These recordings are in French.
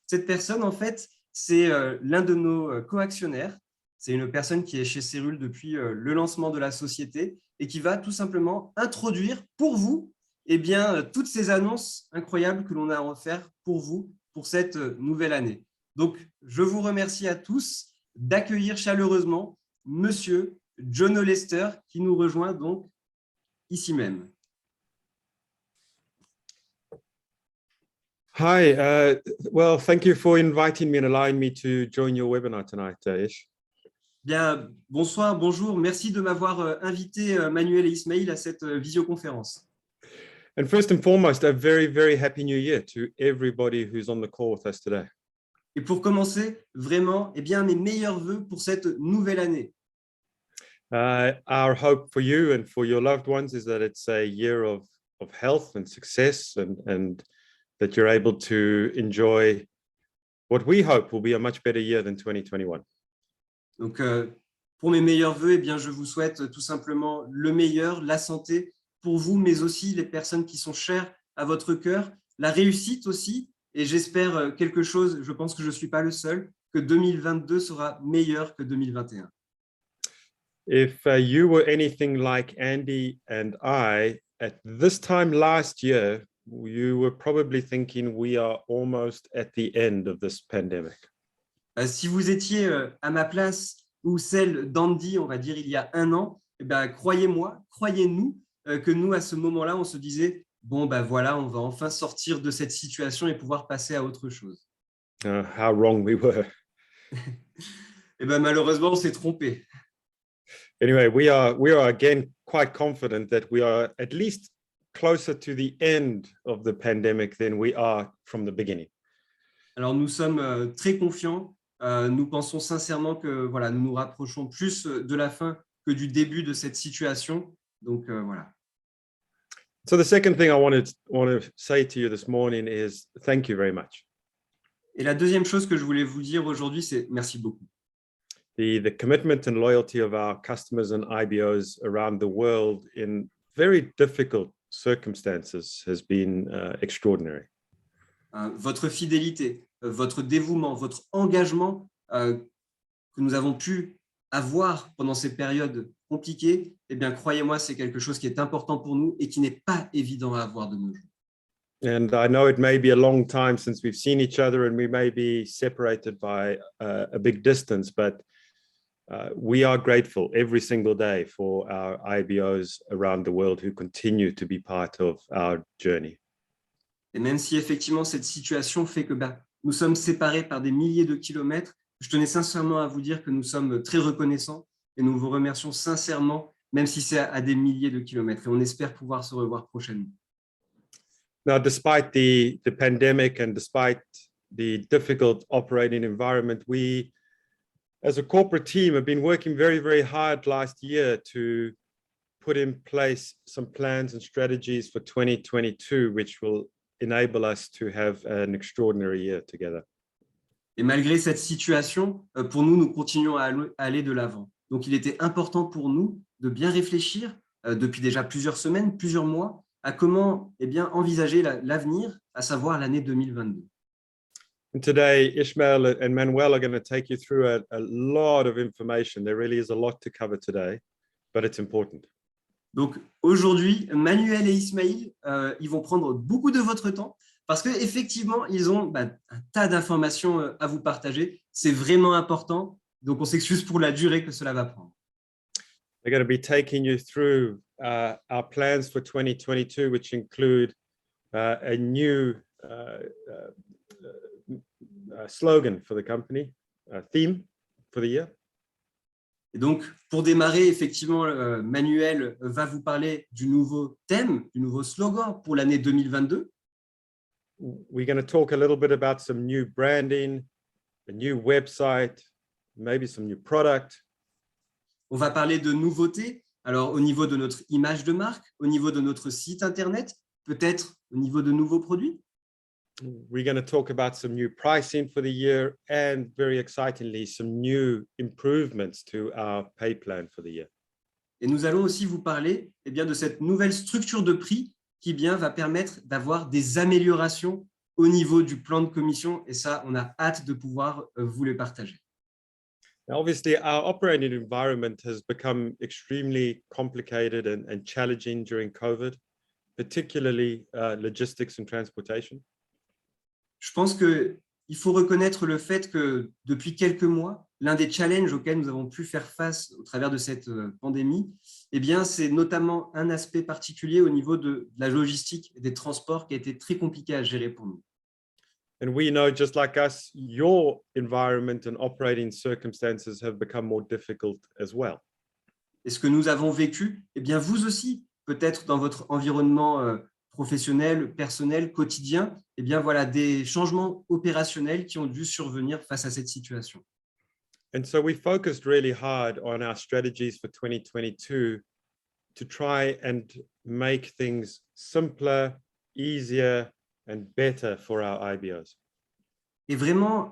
Cette personne, en fait, c'est l'un de nos co-actionnaires. C'est une personne qui est chez Cérule depuis le lancement de la société et qui va tout simplement introduire pour vous toutes ces annonces incroyables que l'on a à en faire pour vous pour cette nouvelle année. Donc, je vous remercie à tous d'accueillir chaleureusement Monsieur John Lester qui nous rejoint donc ici même. Hi, well, thank you for inviting me and allowing me to join your webinar tonight, Ish. Bien, bonsoir, bonjour. Merci de m'avoir invité, Manuel et Ismail, à cette visioconférence. And first and foremost, a very, very happy new year to everybody who's on the call with us today. Et pour commencer, vraiment, mes meilleurs vœux pour cette nouvelle année. Our hope for you and for your loved ones is that it's a year of health and success and that you're able to enjoy what we hope will be a much better year than 2021. Donc, pour mes meilleurs vœux, je vous souhaite tout simplement le meilleur, la santé pour vous, mais aussi les personnes qui sont chères à votre cœur, la réussite aussi, et j'espère quelque chose, je pense que je ne suis pas le seul, que 2022 sera meilleur que 2021. If you were anything like Andy and I, at this time last year, you were probably thinking we are almost at the end of this pandemic. Si vous étiez à ma place ou celle d'Andy, on va dire il y a un an, croyez-moi, croyez-nous que nous, à ce moment-là, on se disait bon, voilà, on va enfin sortir de cette situation et pouvoir passer à autre chose. How wrong we were. Malheureusement, on s'est trompé. Anyway, we are again quite confident that we are at least closer to the end of the pandemic than we are from the beginning. Alors, nous sommes très confiants. Nous pensons sincèrement que voilà, nous nous rapprochons plus de la fin que du début de cette situation. Donc, voilà. So the second thing I want to say to you this morning is thank you very much. Et la deuxième chose que je voulais vous dire aujourd'hui, c'est merci beaucoup. The commitment and loyalty of our customers and IBOs around the world in very difficult circumstances has been extraordinary. Votre fidélité, votre dévouement, votre engagement que nous avons pu avoir pendant ces périodes compliquées, croyez-moi, c'est quelque chose qui est important pour nous et qui n'est pas évident à avoir de nos jours. And I know it may be a long time since we've seen each other and we may be separated by a big distance, but we are grateful every single day for our IBOs around the world who continue to be part of our journey. Et même si effectivement cette situation fait que nous sommes séparés par des milliers de kilomètres, je tenais sincèrement à vous dire que nous sommes très reconnaissants et nous vous remercions sincèrement, même si c'est à des milliers de kilomètres. Et on espère pouvoir se revoir prochainement. Now, despite the pandemic and despite the difficult operating environment, we, as a corporate team, have been working very, very hard last year to put in place some plans and strategies for 2022, which will enable us to have an extraordinary year together. Et malgré cette situation, pour nous, nous continuons à aller de l'avant. Donc, il était important pour nous de bien réfléchir depuis déjà plusieurs semaines, plusieurs mois, à comment envisager l'avenir, à savoir l'année 2022. And today, Ishmael and Manuel are going to take you through a lot of information. There really is a lot to cover today, but it's important. Donc aujourd'hui, Manuel et Ismail, ils vont prendre beaucoup de votre temps parce qu'effectivement, ils ont un tas d'informations à vous partager. C'est vraiment important. Donc, on s'excuse pour la durée que cela va prendre. They're going to be taking you through our plans for 2022, which include a new slogan for the company, a theme for the year. Et donc, pour démarrer, effectivement, Manuel va vous parler du nouveau thème, du nouveau slogan pour l'année 2022. We're going to talk a little bit about some new branding, a new website, maybe some new product. On va parler de nouveautés, alors au niveau de notre image de marque, au niveau de notre site Internet, peut-être au niveau de nouveaux produits. We're going to talk about some new pricing for the year and, very excitingly, some new improvements to our pay plan for the year. Et nous allons aussi vous parler de cette nouvelle structure de prix qui va permettre d'avoir des améliorations au niveau du plan de commission, et ça, on a hâte de pouvoir vous les partager. Now, obviously, our operating environment has become extremely complicated and challenging during COVID, particularly logistics and transportation. Je pense qu'il faut reconnaître le fait que depuis quelques mois, l'un des challenges auxquels nous avons pu faire face au travers de cette pandémie, eh bien, c'est notamment un aspect particulier au niveau de la logistique et des transports qui a été très compliqué à gérer pour nous. And we know, just like us, your environment and operating circumstances have become more difficult as well. Et ce que nous avons vécu, eh bien, vous aussi, peut-être dans votre environnement professionnel, personnel, quotidien, eh bien, voilà, des changements opérationnels qui ont dû survenir face à cette situation. And so we focused really hard on our strategies for 2022 to try and make things simpler, easier, and better for our IBOs. Et vraiment,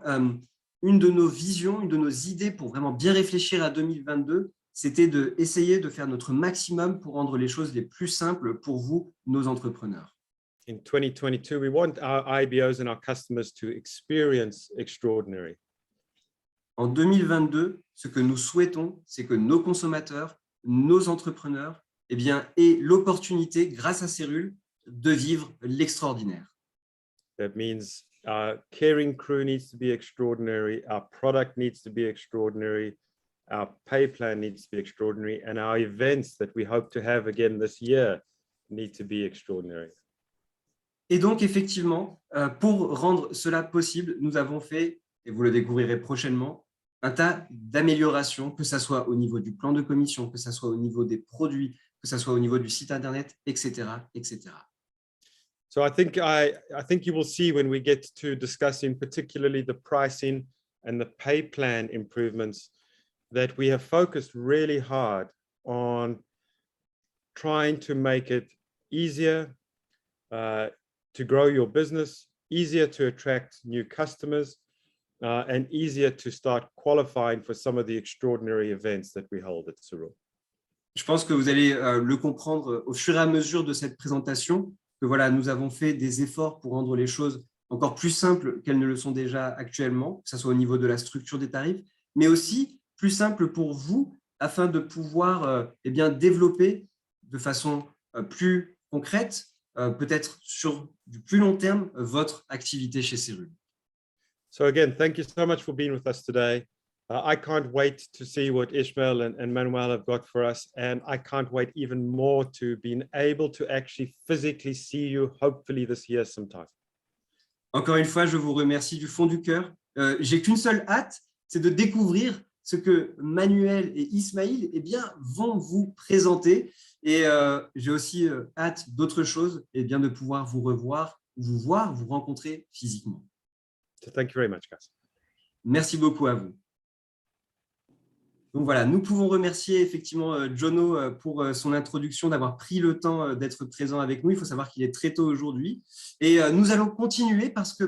une de nos visions, une de nos idées pour vraiment bien réfléchir à 2022, c'était d'essayer de faire notre maximum pour rendre les choses les plus simples pour vous, nos entrepreneurs. In 2022, we want our IBOs and our customers to experience extraordinary. En 2022, ce que nous souhaitons, c'est que nos consommateurs, nos entrepreneurs, eh bien, aient l'opportunité, grâce à Cérul, de vivre l'extraordinaire. That means our caring crew needs to be extraordinary, our product needs to be extraordinary, our pay plan needs to be extraordinary, and our events that we hope to have again this year need to be extraordinary. Et donc, effectivement, pour rendre cela possible, nous avons fait, et vous le découvrirez prochainement, un tas d'améliorations, que ce soit au niveau du plan de commission, que ce soit au niveau des produits, que ce soit au niveau du site Internet, etc., etc. So I think you will see when we get to discussing particularly the pricing and the pay plan improvements that we have focused really hard on trying to make it easier to grow your business, easier to attract new customers, and easier to start qualifying for some of the extraordinary events that we hold at Cyril. Je pense que vous allez le comprendre au fur et à mesure de cette présentation, que voilà, nous avons fait des efforts pour rendre les choses encore plus simples qu'elles ne le sont déjà actuellement, que ce soit au niveau de la structure des tarifs, mais aussi plus simples pour vous, afin de pouvoir eh bien, développer de façon plus concrète, peut-être sur du plus long terme, votre activité chez Cérul. So again, thank you so much for being with us today. I can't wait to see what Ishmael and Manuel have got for us, and I can't wait even more to being able to actually physically see you, hopefully this year sometime. Encore une fois, je vous remercie du fond du cœur. J'ai qu'une seule hâte, c'est de découvrir ce que Manuel et Ismaël eh bien, vont vous présenter. Et j'ai aussi hâte d'autre chose, eh bien, de pouvoir vous revoir, vous voir, vous rencontrer physiquement. So thank you very much, guys. Merci beaucoup à vous. Donc voilà, nous pouvons remercier effectivement Jono pour son introduction, d'avoir pris le temps d'être présent avec nous. Il faut savoir qu'il est très tôt aujourd'hui. Et nous allons continuer parce que,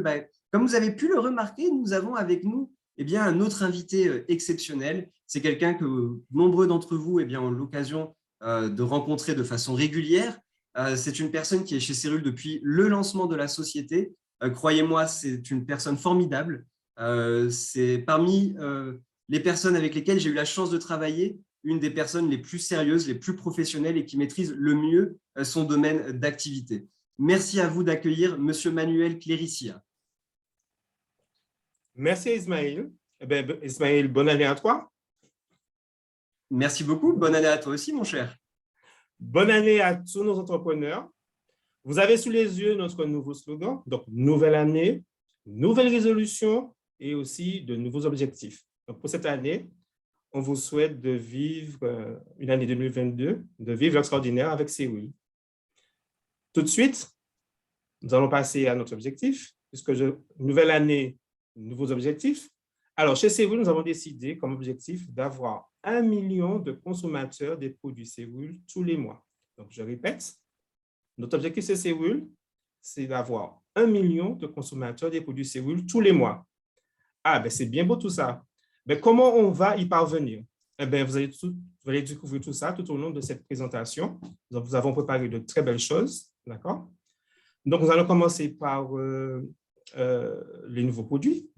comme vous avez pu le remarquer, nous avons avec nous eh bien, un autre invité exceptionnel. C'est quelqu'un que nombreux d'entre vous eh bien, ont l'occasion de rencontrer de façon régulière. C'est une personne qui est chez Cérul depuis le lancement de la société. Croyez-moi, c'est une personne formidable. C'est parmi les personnes avec lesquelles j'ai eu la chance de travailler, une des personnes les plus sérieuses, les plus professionnelles et qui maîtrise le mieux son domaine d'activité. Merci à vous d'accueillir Monsieur Manuel Cléricia. Merci Ismaël. Eh bien, Ismaël, bonne année à toi. Merci beaucoup. Bonne année à toi aussi, mon cher. Bonne année à tous nos entrepreneurs. Vous avez sous les yeux notre nouveau slogan, donc nouvelle année, nouvelle résolution et aussi de nouveaux objectifs. Donc, pour cette année, on vous souhaite de vivre une année 2022, de vivre l'extraordinaire avec Cérul. Tout de suite, nous allons passer à notre objectif, puisque nouvelle année, nouveaux objectifs. Alors, chez Cérul, nous avons décidé comme objectif d'avoir 1 million de consommateurs des produits Cérul tous les mois. Donc, je répète, notre objectif chez Cérul, c'est d'avoir 1 million de consommateurs des produits Cérul tous les mois. Ah, ben c'est bien beau tout ça. Mais comment on va y parvenir? Eh bien, vous allez découvrir tout ça tout au long de cette présentation. Nous avons préparé de très belles choses, d'accord? Donc, nous allons commencer par les nouveaux produits.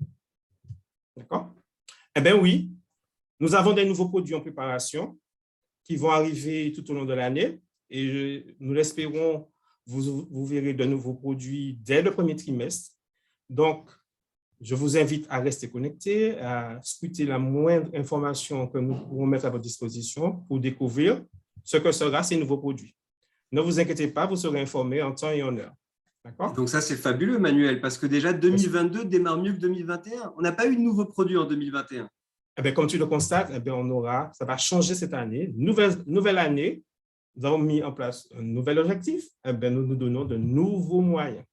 D'accord? Eh bien oui, nous avons des nouveaux produits en préparation qui vont arriver tout au long de l'année et nous l'espérons, vous verrez de nouveaux produits dès le premier trimestre. Donc, je vous invite à rester connectés, à scruter la moindre information que nous pourrons mettre à votre disposition pour découvrir ce que sera ces nouveaux produits. Ne vous inquiétez pas, vous serez informés en temps et en heure. D'accord? Donc ça, c'est fabuleux, Manuel, parce que déjà 2022 démarre mieux que 2021. On n'a pas eu de nouveaux produits en 2021. Eh bien, comme tu le constates, eh bien, ça va changer cette année. Nouvelle année, nous avons mis en place un nouvel objectif. Eh bien, nous nous donnons de nouveaux moyens.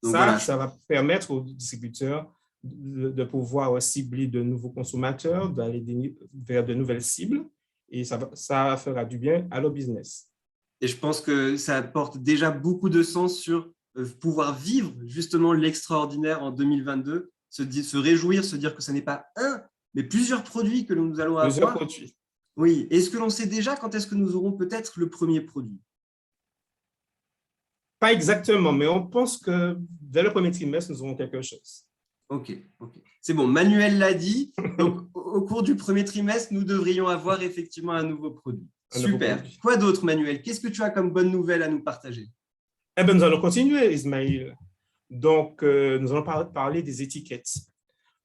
Donc, ça, voilà. Ça va permettre aux distributeurs de pouvoir cibler de nouveaux consommateurs, d'aller vers de nouvelles cibles, et ça fera du bien à leur business. Et je pense que ça apporte déjà beaucoup de sens sur pouvoir vivre justement l'extraordinaire en 2022, se réjouir, se dire que ce n'est pas un, mais plusieurs produits que nous allons avoir. Plusieurs produits. Oui. Est-ce que l'on sait déjà quand est-ce que nous aurons peut-être le premier produit? Pas exactement, mais on pense que dès le premier trimestre, nous aurons quelque chose. Ok. C'est bon, Manuel l'a dit. Donc, au cours du premier trimestre, nous devrions avoir effectivement un nouveau produit. Super. Quoi d'autre, Manuel? Qu'est-ce que tu as comme bonne nouvelle à nous partager? Eh bien, nous allons continuer, Ismaël. Donc, nous allons parler des étiquettes.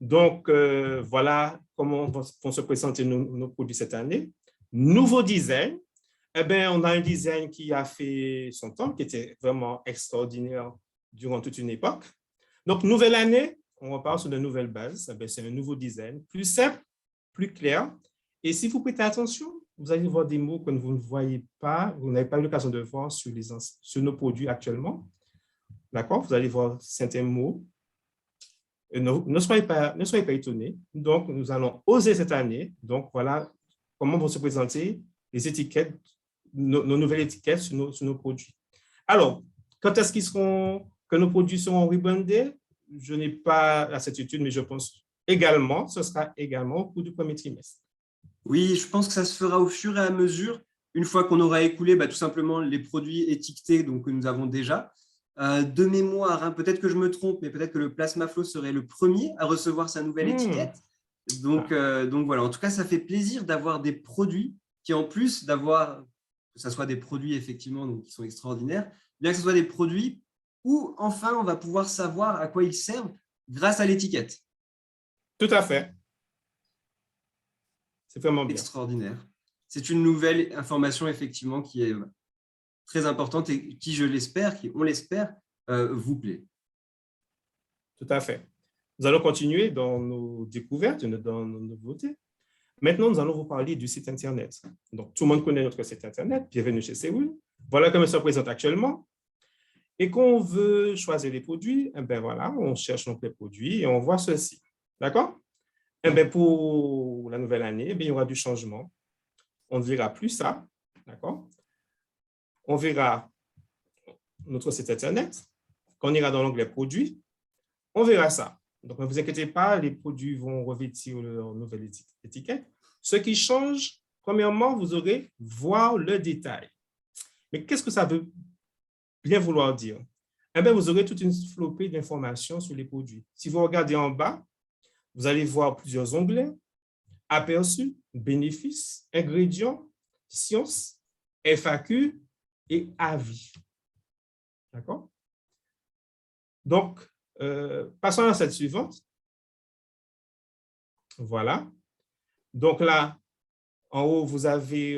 Donc, voilà comment vont se présenter nos produits cette année. Nouveau design. Eh bien, on a un design qui a fait son temps, qui était vraiment extraordinaire durant toute une époque. Donc, nouvelle année, on repart sur de nouvelles bases. Eh bien, c'est un nouveau design, plus simple, plus clair. Et si vous prêtez attention, vous allez voir des mots que vous ne voyez pas, vous n'avez pas eu l'occasion de voir sur nos produits actuellement. D'accord? Vous allez voir certains mots. Ne soyez pas étonnés. Donc, nous allons oser cette année. Donc, voilà comment vont se présenter les étiquettes, nos nouvelles étiquettes sur nos produits. Alors, quand est-ce que nos produits seront rebandés? Je n'ai pas la certitude, mais je pense également, ce sera également au cours du premier trimestre. Oui, je pense que ça se fera au fur et à mesure, une fois qu'on aura écoulé tout simplement les produits étiquetés donc, que nous avons déjà. De mémoire, hein, peut-être que je me trompe, mais peut-être que le Plasmaflow serait le premier à recevoir sa nouvelle étiquette. Donc voilà, en tout cas, ça fait plaisir d'avoir des produits qui, en plus d'avoir, que ce soit des produits effectivement donc, qui sont extraordinaires, bien que ce soit des produits où enfin on va pouvoir savoir à quoi ils servent grâce à l'étiquette. Tout à fait. C'est vraiment bien. Extraordinaire. C'est une nouvelle information effectivement qui est très importante et qui, je l'espère, on l'espère, vous plaît. Tout à fait. Nous allons continuer dans nos découvertes, dans nos nouveautés. Maintenant, nous allons vous parler du site Internet. Donc, tout le monde connaît notre site Internet. Bienvenue chez Céroule. Voilà comment il se présente actuellement. Et quand on veut choisir les produits, eh bien voilà, on cherche donc les produits et on voit ceci. D'accord? Eh bien, pour la nouvelle année, eh bien, il y aura du changement. On ne verra plus ça. D'accord? On verra notre site Internet. Quand on ira dans l'onglet produits, on verra ça. Donc, ne vous inquiétez pas, les produits vont revêtir leur nouvelle étiquette. Ce qui change, premièrement, vous aurez voir le détail. Mais qu'est-ce que ça veut bien vouloir dire? Eh bien, vous aurez toute une flopée d'informations sur les produits. Si vous regardez en bas, vous allez voir plusieurs onglets, aperçus, bénéfices, ingrédients, sciences, FAQ et avis. D'accord? Donc, passons à la slide suivante. Voilà. Donc là, en haut, vous avez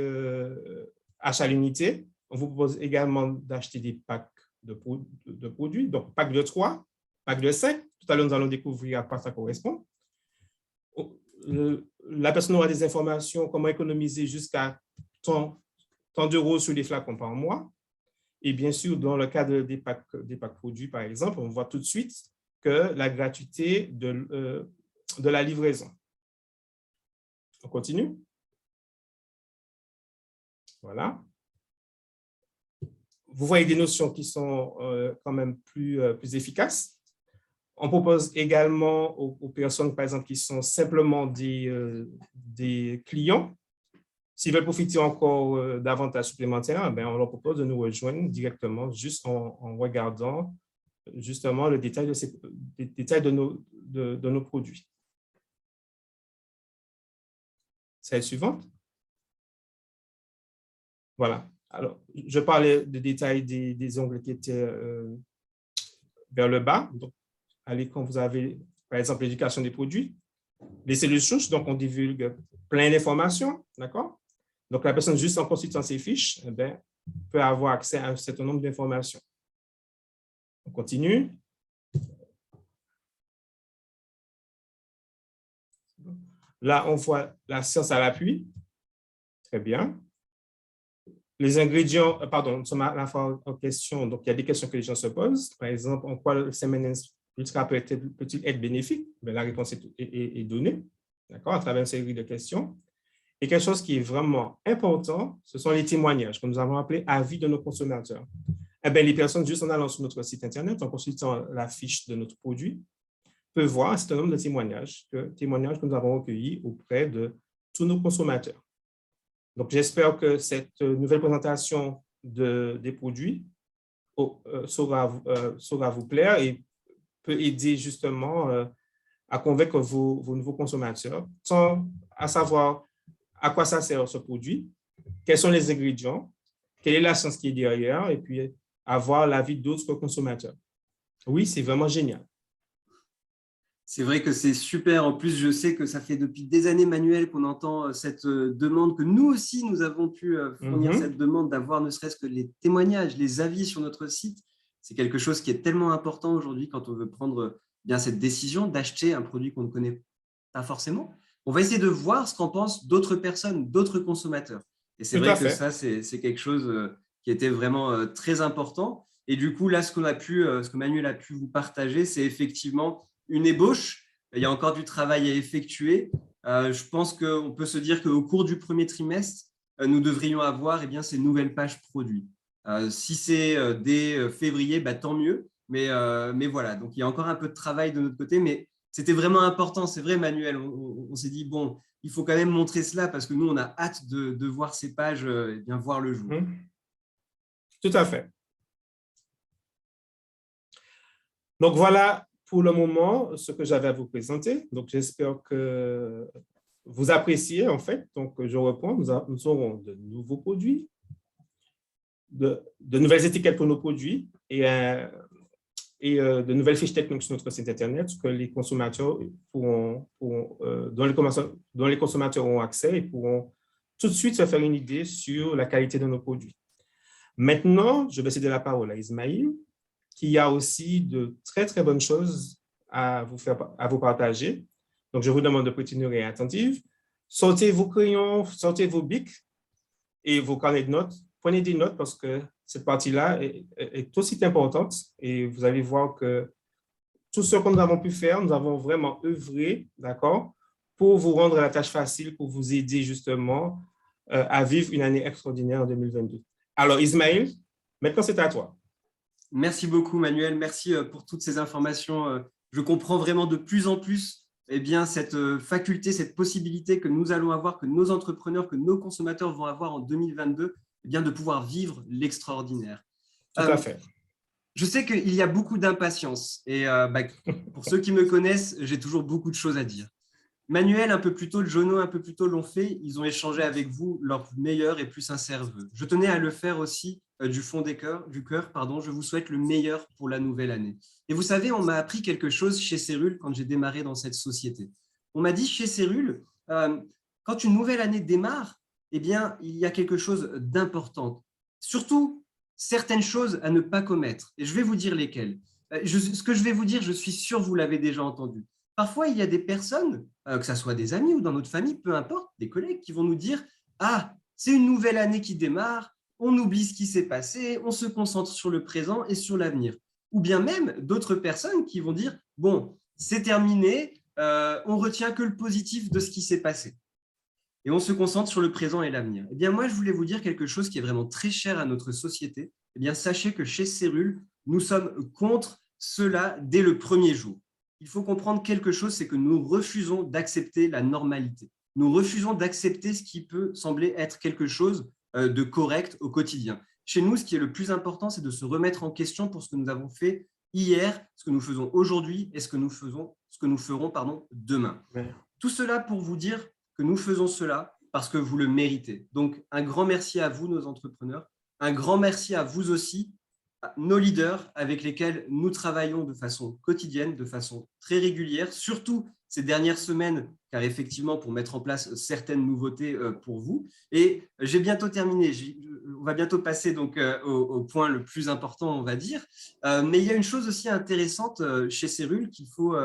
achat limité. On vous propose également d'acheter des packs de produits. Donc, pack de 3, pack de 5. Tout à l'heure, nous allons découvrir à quoi ça correspond. La personne aura des informations, comment économiser jusqu'à tant d'euros sur les flacons par mois. Et bien sûr, dans le cadre des packs produits, par exemple, on voit tout de suite que la gratuité de la livraison. On continue. Voilà. Vous voyez des notions qui sont quand même plus efficaces. On propose également aux personnes, par exemple, qui sont simplement des clients. S'ils veulent profiter encore d'avantages supplémentaires, ben, on leur propose de nous rejoindre directement juste en regardant justement le détail de nos produits. Slide suivante. Voilà. Alors, je parlais de détails des onglets qui étaient vers le bas. Donc, à l'écran, vous avez, par exemple, l'éducation des produits. Les cellules souches, donc on divulgue plein d'informations, d'accord? Donc, la personne, juste en consultant ses fiches, eh bien, peut avoir accès à un certain nombre d'informations. On continue. Là, on voit la science à l'appui. Très bien. Les ingrédients, pardon, nous sommes à la fois en question, donc il y a des questions que les gens se posent. Par exemple, en quoi le semaine ultra peut-il être bénéfique? Bien, la réponse est donnée, d'accord, à travers une série de questions. Et quelque chose qui est vraiment important, ce sont les témoignages, que nous avons appelés avis de nos consommateurs. Eh bien, les personnes, juste en allant sur notre site Internet, en consultant la fiche de notre produit, peuvent voir un certain nombre de témoignages que nous avons recueillis auprès de tous nos consommateurs. Donc, j'espère que cette nouvelle présentation des produits saura vous plaire et peut aider justement à convaincre vos nouveaux consommateurs, sans à savoir à quoi ça sert ce produit, quels sont les ingrédients, quelle est la science qui est derrière, et puis avoir l'avis d'autres consommateurs. Oui, c'est vraiment génial. C'est vrai que c'est super. En plus, je sais que ça fait depuis des années, Manuel, qu'on entend cette demande, que nous aussi, nous avons pu fournir cette demande d'avoir ne serait-ce que les témoignages, les avis sur notre site. C'est quelque chose qui est tellement important aujourd'hui quand on veut prendre bien cette décision d'acheter un produit qu'on ne connaît pas forcément. On va essayer de voir ce qu'en pensent d'autres personnes, d'autres consommateurs. Et c'est vrai que ça, c'est quelque chose qui était vraiment très important. Et du coup, là, ce que Manuel a pu vous partager, c'est effectivement une ébauche. Il y a encore du travail à effectuer. Je pense qu'on peut se dire qu'au cours du premier trimestre, nous devrions avoir ces nouvelles pages produits. Si c'est dès février, bah, tant mieux. Mais voilà, donc il y a encore un peu de travail de notre côté, mais c'était vraiment important. C'est vrai, Manuel, on s'est dit, bon, il faut quand même montrer cela parce que nous, on a hâte de voir ces pages bien voir le jour. Tout à fait. Donc, voilà pour le moment ce que j'avais à vous présenter. Donc, j'espère que vous appréciez, en fait. Donc, je reprends. Nous aurons de nouveaux produits, de nouvelles étiquettes pour nos produits et de nouvelles fiches techniques sur notre site Internet que les consommateurs dont les consommateurs auront accès et pourront tout de suite se faire une idée sur la qualité de nos produits. Maintenant, je vais céder la parole à Ismaël, qui a aussi de très, très bonnes choses à vous partager. Donc, je vous demande de prêter une oreille attentive. Sortez vos crayons, sortez vos bics et vos carnets de notes. Prenez des notes parce que cette partie-là est aussi importante et vous allez voir que tout ce que nous avons pu faire, nous avons vraiment œuvré, d'accord, pour vous rendre la tâche facile, pour vous aider justement à vivre une année extraordinaire en 2022. Alors, Ismaël, maintenant, c'est à toi. Merci beaucoup, Manuel. Merci pour toutes ces informations. Je comprends vraiment de plus en plus cette faculté, cette possibilité que nous allons avoir, que nos entrepreneurs, que nos consommateurs vont avoir en 2022, de pouvoir vivre l'extraordinaire. Tout à fait. Je sais qu'il y a beaucoup d'impatience et pour ceux qui me connaissent, j'ai toujours beaucoup de choses à dire. Manuel, un peu plus tôt, Jono, un peu plus tôt l'ont fait. Ils ont échangé avec vous leurs meilleurs et plus sincères vœux. Je tenais à le faire aussi du fond du cœur. Je vous souhaite le meilleur pour la nouvelle année. Et vous savez, on m'a appris quelque chose chez Cérule quand j'ai démarré dans cette société. On m'a dit chez Cérule, quand une nouvelle année démarre, il y a quelque chose d'important. Surtout, certaines choses à ne pas commettre. Et je vais vous dire lesquelles. Ce que je vais vous dire, je suis sûr que vous l'avez déjà entendu. Parfois, il y a des personnes, que ce soit des amis ou dans notre famille, peu importe, des collègues qui vont nous dire « Ah, c'est une nouvelle année qui démarre, on oublie ce qui s'est passé, on se concentre sur le présent et sur l'avenir. » Ou bien même d'autres personnes qui vont dire « Bon, c'est terminé, on retient que le positif de ce qui s'est passé. » Et on se concentre sur le présent et l'avenir. Eh bien, moi, je voulais vous dire quelque chose qui est vraiment très cher à notre société. Eh bien, sachez que chez Cérule, nous sommes contre cela dès le premier jour. Il faut comprendre quelque chose, c'est que nous refusons d'accepter la normalité. Nous refusons d'accepter ce qui peut sembler être quelque chose de correct au quotidien. Chez nous, ce qui est le plus important, c'est de se remettre en question pour ce que nous avons fait hier, ce que nous faisons aujourd'hui et ce que nous ferons demain. Ouais. Tout cela pour vous dire que nous faisons cela parce que vous le méritez. Donc, un grand merci à vous, nos entrepreneurs. Un grand merci à vous aussi, à nos leaders avec lesquels nous travaillons de façon quotidienne, de façon très régulière, surtout ces dernières semaines, car effectivement, pour mettre en place certaines nouveautés pour vous. Et j'ai bientôt terminé. On va bientôt passer donc au point le plus important, on va dire. Mais il y a une chose aussi intéressante chez Cérul qu'il faut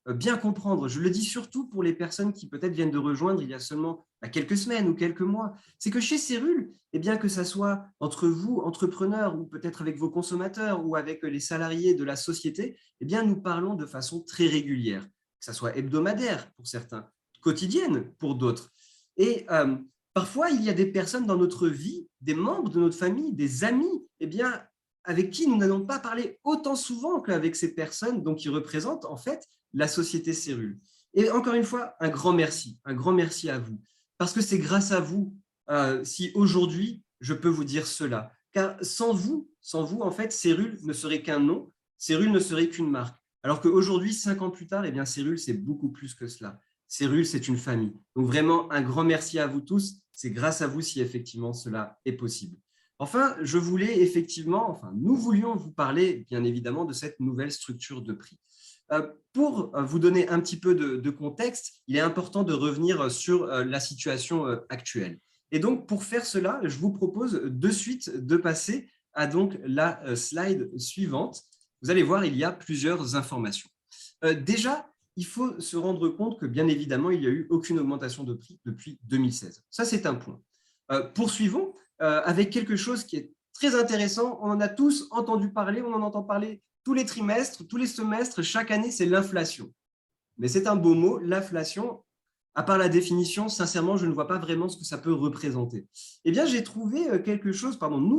bien comprendre. Je le dis surtout pour les personnes qui peut-être viennent de rejoindre il y a seulement quelques semaines ou quelques mois. C'est que chez Cérul, eh bien, que ça soit entre vous, entrepreneurs, ou peut-être avec vos consommateurs ou avec les salariés de la société, eh bien, nous parlons de façon très régulière, que ça soit hebdomadaire pour certains, quotidienne pour d'autres. Et parfois, il y a des personnes dans notre vie, des membres de notre famille, des amis, eh bien, avec qui nous n'allons pas parler autant souvent qu'avec ces personnes donc, qui représentent en fait la société Cérul. Et encore une fois, un grand merci à vous. Parce que c'est grâce à vous si aujourd'hui, je peux vous dire cela. Car sans vous, en fait, Cérul ne serait qu'un nom, Cérul ne serait qu'une marque. Alors qu'aujourd'hui, 5 ans plus tard, eh bien, Cérul, c'est beaucoup plus que cela. Cérul, c'est une famille. Donc vraiment, un grand merci à vous tous. C'est grâce à vous si effectivement cela est possible. Enfin, nous voulions vous parler, bien évidemment, de cette nouvelle structure de prix. Pour vous donner un petit peu de contexte, il est important de revenir sur la situation actuelle. Et donc, pour faire cela, je vous propose de suite de passer à donc la slide suivante. Vous allez voir, il y a plusieurs informations. Déjà, il faut se rendre compte que, bien évidemment, il n'y a eu aucune augmentation de prix depuis 2016. Ça, c'est un point. Poursuivons avec quelque chose qui est très intéressant. On en a tous entendu parler, on en entend parler tous les trimestres, tous les semestres, chaque année, c'est l'inflation. Mais c'est un beau mot, l'inflation. À part la définition, sincèrement, je ne vois pas vraiment ce que ça peut représenter. Eh bien, nous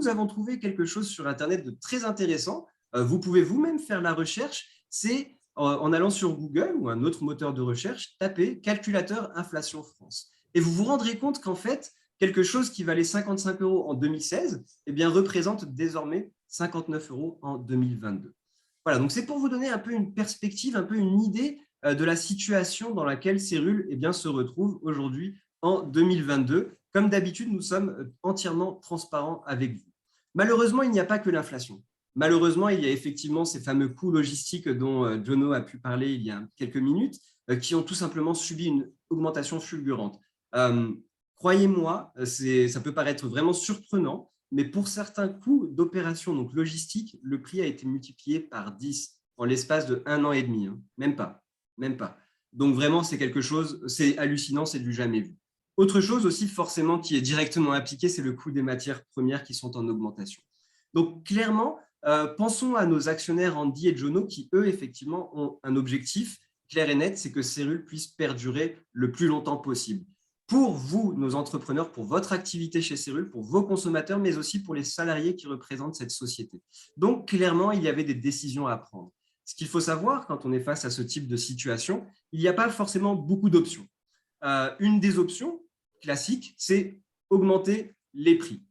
avons trouvé quelque chose sur Internet de très intéressant. Vous pouvez vous-même faire la recherche. C'est en allant sur Google ou un autre moteur de recherche, tapez « calculateur inflation France ». Et vous vous rendrez compte qu'en fait, quelque chose qui valait 55 € en 2016 eh bien, représente désormais 59 € en 2022. Voilà, donc c'est pour vous donner un peu une perspective, un peu une idée de la situation dans laquelle Cérul eh bien, se retrouve aujourd'hui en 2022. Comme d'habitude, nous sommes entièrement transparents avec vous. Malheureusement, il n'y a pas que l'inflation. Malheureusement, il y a effectivement ces fameux coûts logistiques dont Jono a pu parler il y a quelques minutes, qui ont tout simplement subi une augmentation fulgurante. Croyez-moi, ça peut paraître vraiment surprenant, mais pour certains coûts d'opération donc logistique, le prix a été multiplié par 10 en l'espace de 1 an et demi. Hein. Même pas. Donc vraiment, c'est quelque chose, c'est hallucinant, c'est du jamais vu. Autre chose aussi forcément qui est directement appliquée, c'est le coût des matières premières qui sont en augmentation. Donc clairement, pensons à nos actionnaires Andy et Jono qui, eux, effectivement, ont un objectif clair et net, c'est que Cérul puisse perdurer le plus longtemps possible. Pour vous, nos entrepreneurs, pour votre activité chez Cérul, pour vos consommateurs, mais aussi pour les salariés qui représentent cette société. Donc, clairement, il y avait des décisions à prendre. Ce qu'il faut savoir, quand on est face à ce type de situation, il n'y a pas forcément beaucoup d'options. Une des options classiques, c'est augmenter les prix.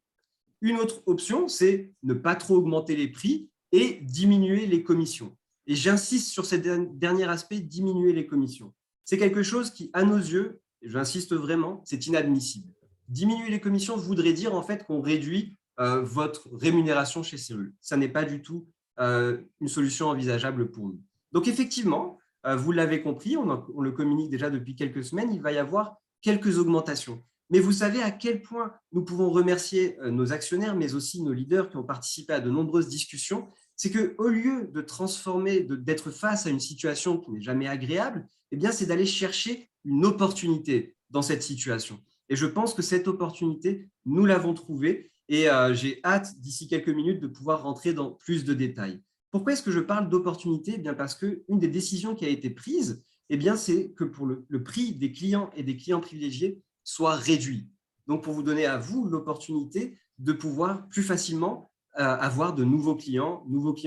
Une autre option, c'est ne pas trop augmenter les prix et diminuer les commissions. Et j'insiste sur ce dernier aspect, diminuer les commissions. C'est quelque chose qui, à nos yeux, et j'insiste vraiment, c'est inadmissible. Diminuer les commissions voudrait dire en fait qu'on réduit votre rémunération chez Cérul. Ça n'est pas du tout une solution envisageable pour nous. Donc effectivement, vous l'avez compris, on le communique déjà depuis quelques semaines, il va y avoir quelques augmentations. Mais vous savez à quel point nous pouvons remercier nos actionnaires, mais aussi nos leaders qui ont participé à de nombreuses discussions. C'est qu'au lieu de transformer, d'être face à une situation qui n'est jamais agréable, eh bien, c'est d'aller chercher une opportunité dans cette situation. Et je pense que cette opportunité, nous l'avons trouvée et j'ai hâte, d'ici quelques minutes, de pouvoir rentrer dans plus de détails. Pourquoi est-ce que je parle d'opportunité ? Eh bien, parce qu'une des décisions qui a été prise, eh bien, c'est que pour le prix des clients et des clients privilégiés soit réduit. Donc, pour vous donner à vous l'opportunité de pouvoir plus facilement avoir de nouveaux clients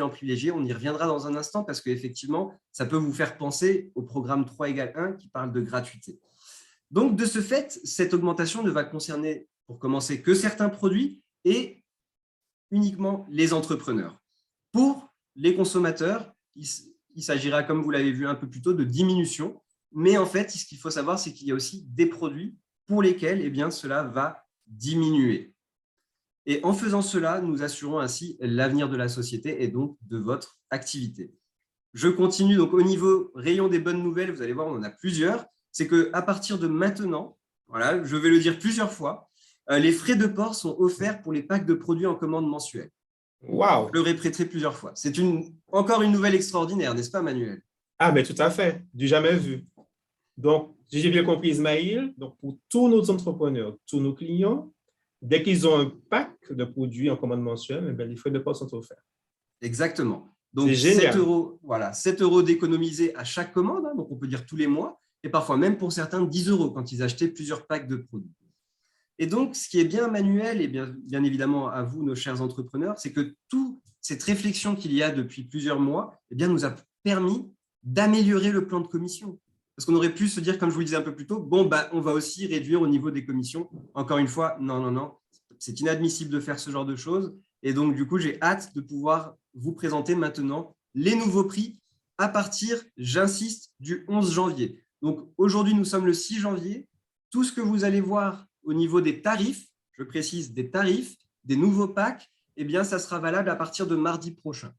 privilégiés. On y reviendra dans un instant parce qu'effectivement, ça peut vous faire penser au programme 3 = 1 qui parle de gratuité. Donc, de ce fait, cette augmentation ne va concerner, pour commencer, que certains produits et uniquement les entrepreneurs. Pour les consommateurs, il s'agira, comme vous l'avez vu un peu plus tôt, de diminution. Mais en fait, ce qu'il faut savoir, c'est qu'il y a aussi des produits pour lesquels eh bien, cela va diminuer. Et en faisant cela, nous assurons ainsi l'avenir de la société et donc de votre activité. Je continue donc au niveau rayon des bonnes nouvelles, vous allez voir, on en a plusieurs. C'est qu'à partir de maintenant, voilà, je vais le dire plusieurs fois, les frais de port sont offerts pour les packs de produits en commande mensuelle. Wow! Je le répéterai plusieurs fois. C'est encore une nouvelle extraordinaire, n'est-ce pas, Manuel? Ah, mais tout à fait, du jamais vu. Donc, si j'ai bien compris, Ismaël, donc pour tous nos entrepreneurs, tous nos clients, dès qu'ils ont un pack de produits en commande mensuelle, eh bien, les frais de port sont offerts. Exactement. C'est Donc, 7 génial. euros, voilà, 7 euros d'économiser à chaque commande, hein, donc on peut dire tous les mois, et parfois même pour certains 10 euros quand ils achetaient plusieurs packs de produits. Et donc, ce qui est bien, Manuel, et bien évidemment à vous, nos chers entrepreneurs, c'est que toute cette réflexion qu'il y a depuis plusieurs mois eh bien, nous a permis d'améliorer le plan de commission. Parce qu'on aurait pu se dire, comme je vous le disais un peu plus tôt, bon, bah, on va aussi réduire au niveau des commissions. Encore une fois, non, non, non, c'est inadmissible de faire ce genre de choses. Et donc, du coup, j'ai hâte de pouvoir vous présenter maintenant les nouveaux prix à partir, j'insiste, du 11 janvier. Donc, aujourd'hui, nous sommes le 6 janvier. Tout ce que vous allez voir au niveau des tarifs, je précise des tarifs, des nouveaux packs, eh bien, ça sera valable à partir de mardi prochain.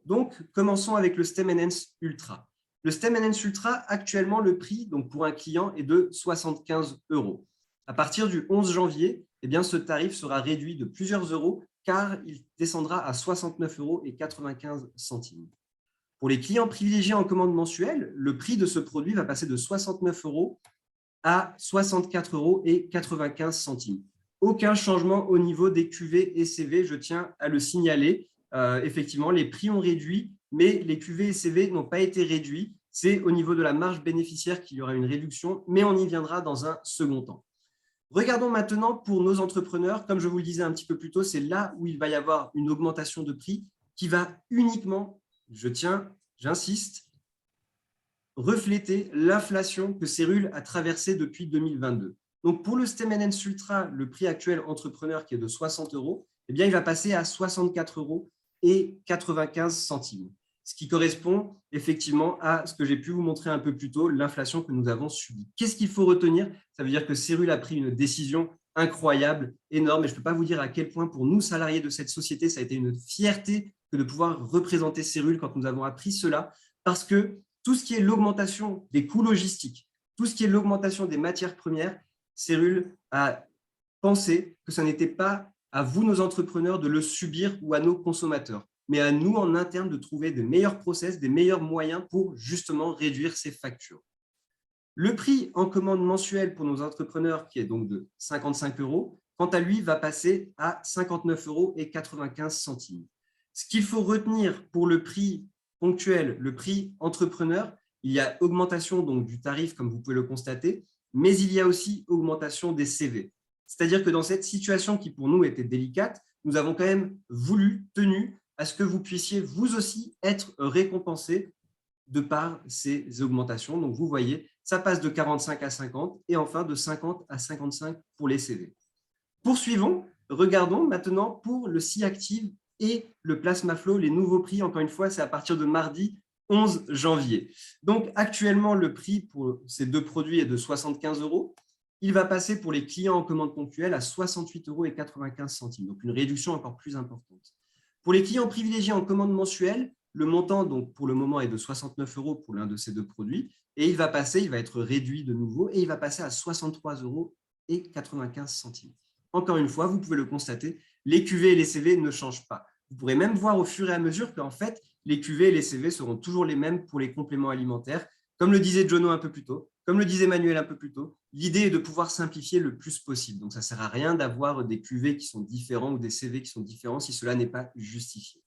Donc, commençons avec le STEM Enhance Ultra. Le STEM Enhance Ultra, actuellement, le prix donc pour un client est de 75 euros. À partir du 11 janvier, eh bien, ce tarif sera réduit de plusieurs euros car il descendra à 69,95 euros. Pour les clients privilégiés en commande mensuelle, le prix de ce produit va passer de 69 euros à 64,95 euros. Aucun changement au niveau des QV et CV, je tiens à le signaler. Effectivement, les prix ont réduit, mais les QV et CV n'ont pas été réduits. C'est au niveau de la marge bénéficiaire qu'il y aura une réduction, mais on y viendra dans un second temps. Regardons maintenant pour nos entrepreneurs. Comme je vous le disais un petit peu plus tôt, c'est là où il va y avoir une augmentation de prix qui va uniquement, j'insiste, refléter l'inflation que Cérul a traversée depuis 2022. Donc, pour le STEM Enhance Ultra, le prix actuel entrepreneur qui est de 60 euros, eh bien, il va passer à 64 euros et 95 centimes, ce qui correspond effectivement à ce que j'ai pu vous montrer un peu plus tôt, l'inflation que nous avons subie. Qu'est-ce qu'il faut retenir? Ça veut dire que Cérul a pris une décision incroyable, énorme, et je ne peux pas vous dire à quel point pour nous, salariés de cette société, ça a été une fierté que de pouvoir représenter Cérul quand nous avons appris cela, parce que tout ce qui est l'augmentation des coûts logistiques, tout ce qui est l'augmentation des matières premières, Cérul a pensé que ce n'était pas à vous, nos entrepreneurs, de le subir ou à nos consommateurs, mais à nous, en interne, de trouver des meilleurs process, des meilleurs moyens pour justement réduire ces factures. Le prix en commande mensuelle pour nos entrepreneurs, qui est donc de 55 euros, quant à lui, va passer à 59,95 euros. Ce qu'il faut retenir pour le prix ponctuel, le prix entrepreneur, il y a augmentation donc du tarif, comme vous pouvez le constater, mais il y a aussi augmentation des CV. C'est-à-dire que dans cette situation qui pour nous était délicate, nous avons quand même tenu à ce que vous puissiez vous aussi être récompensé de par ces augmentations. Donc vous voyez, ça passe de 45 à 50 et enfin de 50 à 55 pour les CV. Poursuivons, regardons maintenant pour le C-Active et le Plasma Flow, les nouveaux prix. Encore une fois, c'est à partir de mardi 11 janvier. Donc, actuellement, le prix pour ces deux produits est de 75 euros. Il va passer pour les clients en commande ponctuelle à 68,95 euros, donc une réduction encore plus importante. Pour les clients privilégiés en commande mensuelle, le montant, donc, pour le moment, est de 69 euros pour l'un de ces deux produits. Et il va être réduit de nouveau et il va passer à 63,95 euros. Encore une fois, vous pouvez le constater, les QV et les CV ne changent pas. Vous pourrez même voir au fur et à mesure qu'en fait, les QV et les CV seront toujours les mêmes pour les compléments alimentaires. Comme le disait Jono un peu plus tôt, comme le disait Manuel un peu plus tôt, l'idée est de pouvoir simplifier le plus possible. Donc, ça ne sert à rien d'avoir des QV qui sont différents ou des CV qui sont différents si cela n'est pas justifié.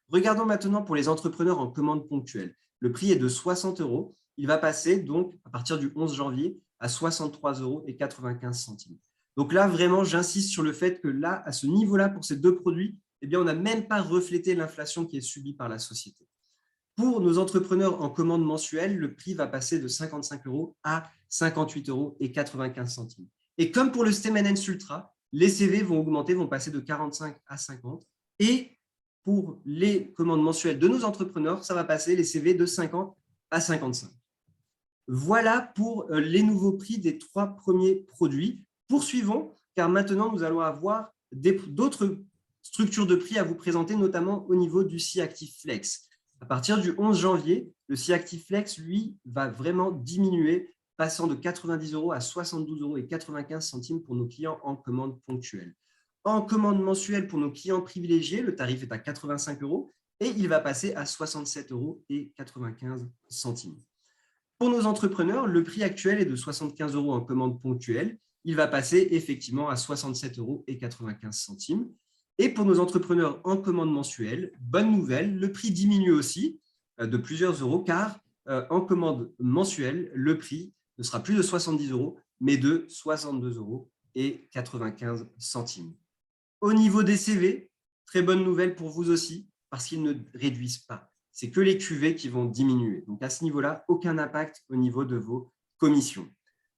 Regardons maintenant pour les entrepreneurs en commande ponctuelle. Le prix est de 60 euros. Il va passer donc à partir du 11 janvier à 63,95 euros. Donc là, vraiment, j'insiste sur le fait que là, à ce niveau-là, pour ces deux produits, eh bien, on n'a même pas reflété l'inflation qui est subie par la société. Pour nos entrepreneurs en commande mensuelle, le prix va passer de 55 euros à 58,95 euros. Et comme pour le STEM Enhance Ultra, les CV vont augmenter, vont passer de 45 à 50. Et pour les commandes mensuelles de nos entrepreneurs, ça va passer les CV de 50 à 55. Voilà pour les nouveaux prix des 3 premiers produits. Poursuivons, car maintenant, nous allons avoir d'autres structures de prix à vous présenter, notamment au niveau du C-Active Flex. À partir du 11 janvier, le C-Active Flex, lui, va vraiment diminuer, passant de 90 € à 72,95 € pour nos clients en commande ponctuelle. En commande mensuelle, pour nos clients privilégiés, le tarif est à 85 € et il va passer à 67,95 €. Pour nos entrepreneurs, le prix actuel est de 75 € en commande ponctuelle. Il va passer effectivement à 67,95 €. Et pour nos entrepreneurs en commande mensuelle, bonne nouvelle, le prix diminue aussi de plusieurs euros, car en commande mensuelle, le prix ne sera plus de 70 €, mais de 62,95 €. Au niveau des CV, très bonne nouvelle pour vous aussi, parce qu'ils ne réduisent pas. C'est que les cuvées qui vont diminuer. Donc, à ce niveau-là, aucun impact au niveau de vos commissions.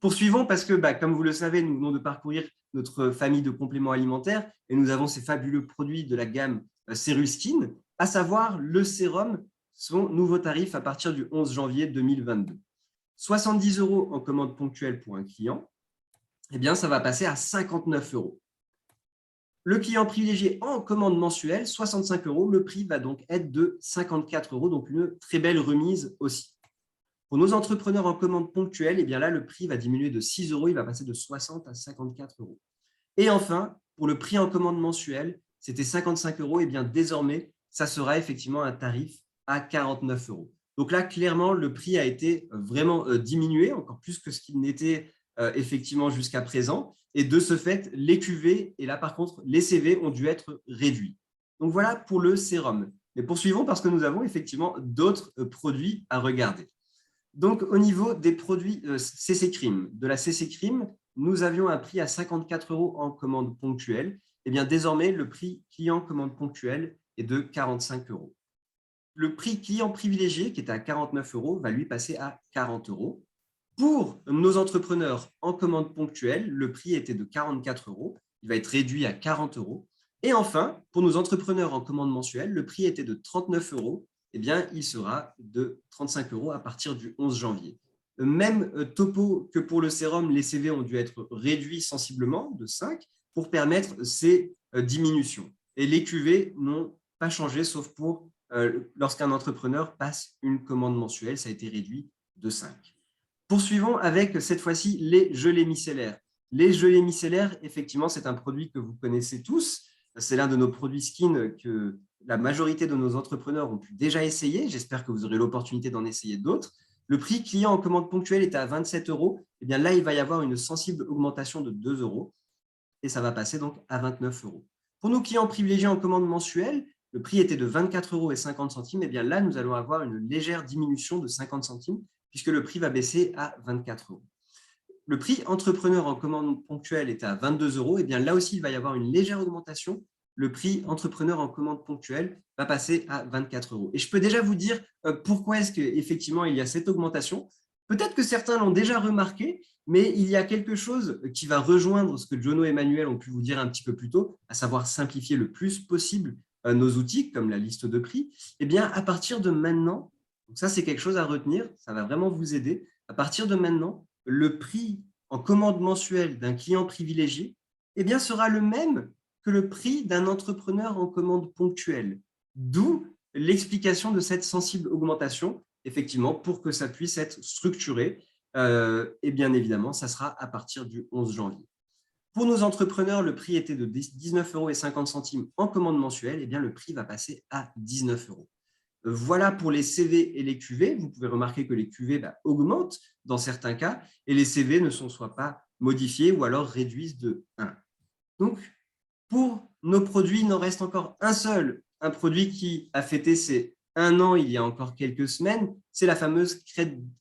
Poursuivons parce que, comme vous le savez, nous venons de parcourir notre famille de compléments alimentaires et nous avons ces fabuleux produits de la gamme Cérul Skin, à savoir le sérum, son nouveau tarif à partir du 11 janvier 2022. 70 € en commande ponctuelle pour un client, eh bien, ça va passer à 59 €. Le client privilégié en commande mensuelle, 65 €. Le prix va donc être de 54 €, donc une très belle remise aussi. Pour nos entrepreneurs en commande ponctuelle, eh bien là, le prix va diminuer de 6 €. Il va passer de 60 à 54 €. Et enfin, pour le prix en commande mensuelle, c'était 55 €. Et bien désormais, ça sera effectivement un tarif à 49 €. Donc là, clairement, le prix a été vraiment diminué, encore plus que ce qu'il n'était effectivement jusqu'à présent. Et de ce fait, les cuvées et là, par contre, les CV ont dû être réduits. Donc voilà pour le sérum. Mais poursuivons parce que nous avons effectivement d'autres produits à regarder. Donc, au niveau des produits CC Crème, de la CC Crème, nous avions un prix à 54 € en commande ponctuelle. Eh bien, désormais, le prix client commande ponctuelle est de 45 €. Le prix client privilégié, qui était à 49 €, va lui passer à 40 €. Pour nos entrepreneurs en commande ponctuelle, le prix était de 44 €. Il va être réduit à 40 €. Et enfin, pour nos entrepreneurs en commande mensuelle, le prix était de 39 €. Eh bien, il sera de 35 € à partir du 11 janvier. Même topo que pour le sérum, les CV ont dû être réduits sensiblement de 5 pour permettre ces diminutions. Et les cuvées n'ont pas changé, sauf pour lorsqu'un entrepreneur passe une commande mensuelle, ça a été réduit de 5. Poursuivons avec cette fois-ci les gelées micellaires. Les gelées micellaires, effectivement, c'est un produit que vous connaissez tous. C'est l'un de nos produits skin que la majorité de nos entrepreneurs ont pu déjà essayer. J'espère que vous aurez l'opportunité d'en essayer d'autres. Le prix client en commande ponctuelle était à 27 €. Eh bien là, il va y avoir une sensible augmentation de 2 € et ça va passer donc à 29 €. Pour nos clients privilégiés en commande mensuelle, le prix était de 24,50 €. Eh bien là, nous allons avoir une légère diminution de 50 centimes puisque le prix va baisser à 24 €. Le prix entrepreneur en commande ponctuelle était à 22 €. Eh bien là aussi, il va y avoir une légère augmentation. Le prix entrepreneur en commande ponctuelle va passer à 24 €. Et je peux déjà vous dire pourquoi est-ce qu'effectivement il y a cette augmentation. Peut-être que certains l'ont déjà remarqué, mais il y a quelque chose qui va rejoindre ce que Jono et Emmanuel ont pu vous dire un petit peu plus tôt, à savoir simplifier le plus possible nos outils, comme la liste de prix. Eh bien, à partir de maintenant, donc ça c'est quelque chose à retenir, ça va vraiment vous aider. À partir de maintenant, le prix en commande mensuelle d'un client privilégié eh bien, sera le même que le prix d'un entrepreneur en commande ponctuelle. D'où l'explication de cette sensible augmentation, effectivement, pour que ça puisse être structuré. Et bien évidemment, ça sera à partir du 11 janvier. Pour nos entrepreneurs, le prix était de 19,50 € en commande mensuelle. Eh bien, le prix va passer à 19 €. Voilà pour les CV et les QV. Vous pouvez remarquer que les QV augmentent dans certains cas et les CV ne sont soit pas modifiés ou alors réduisent de 1. Donc, pour nos produits, il en reste encore un seul, un produit qui a fêté ses 1 an il y a encore quelques semaines, c'est la fameuse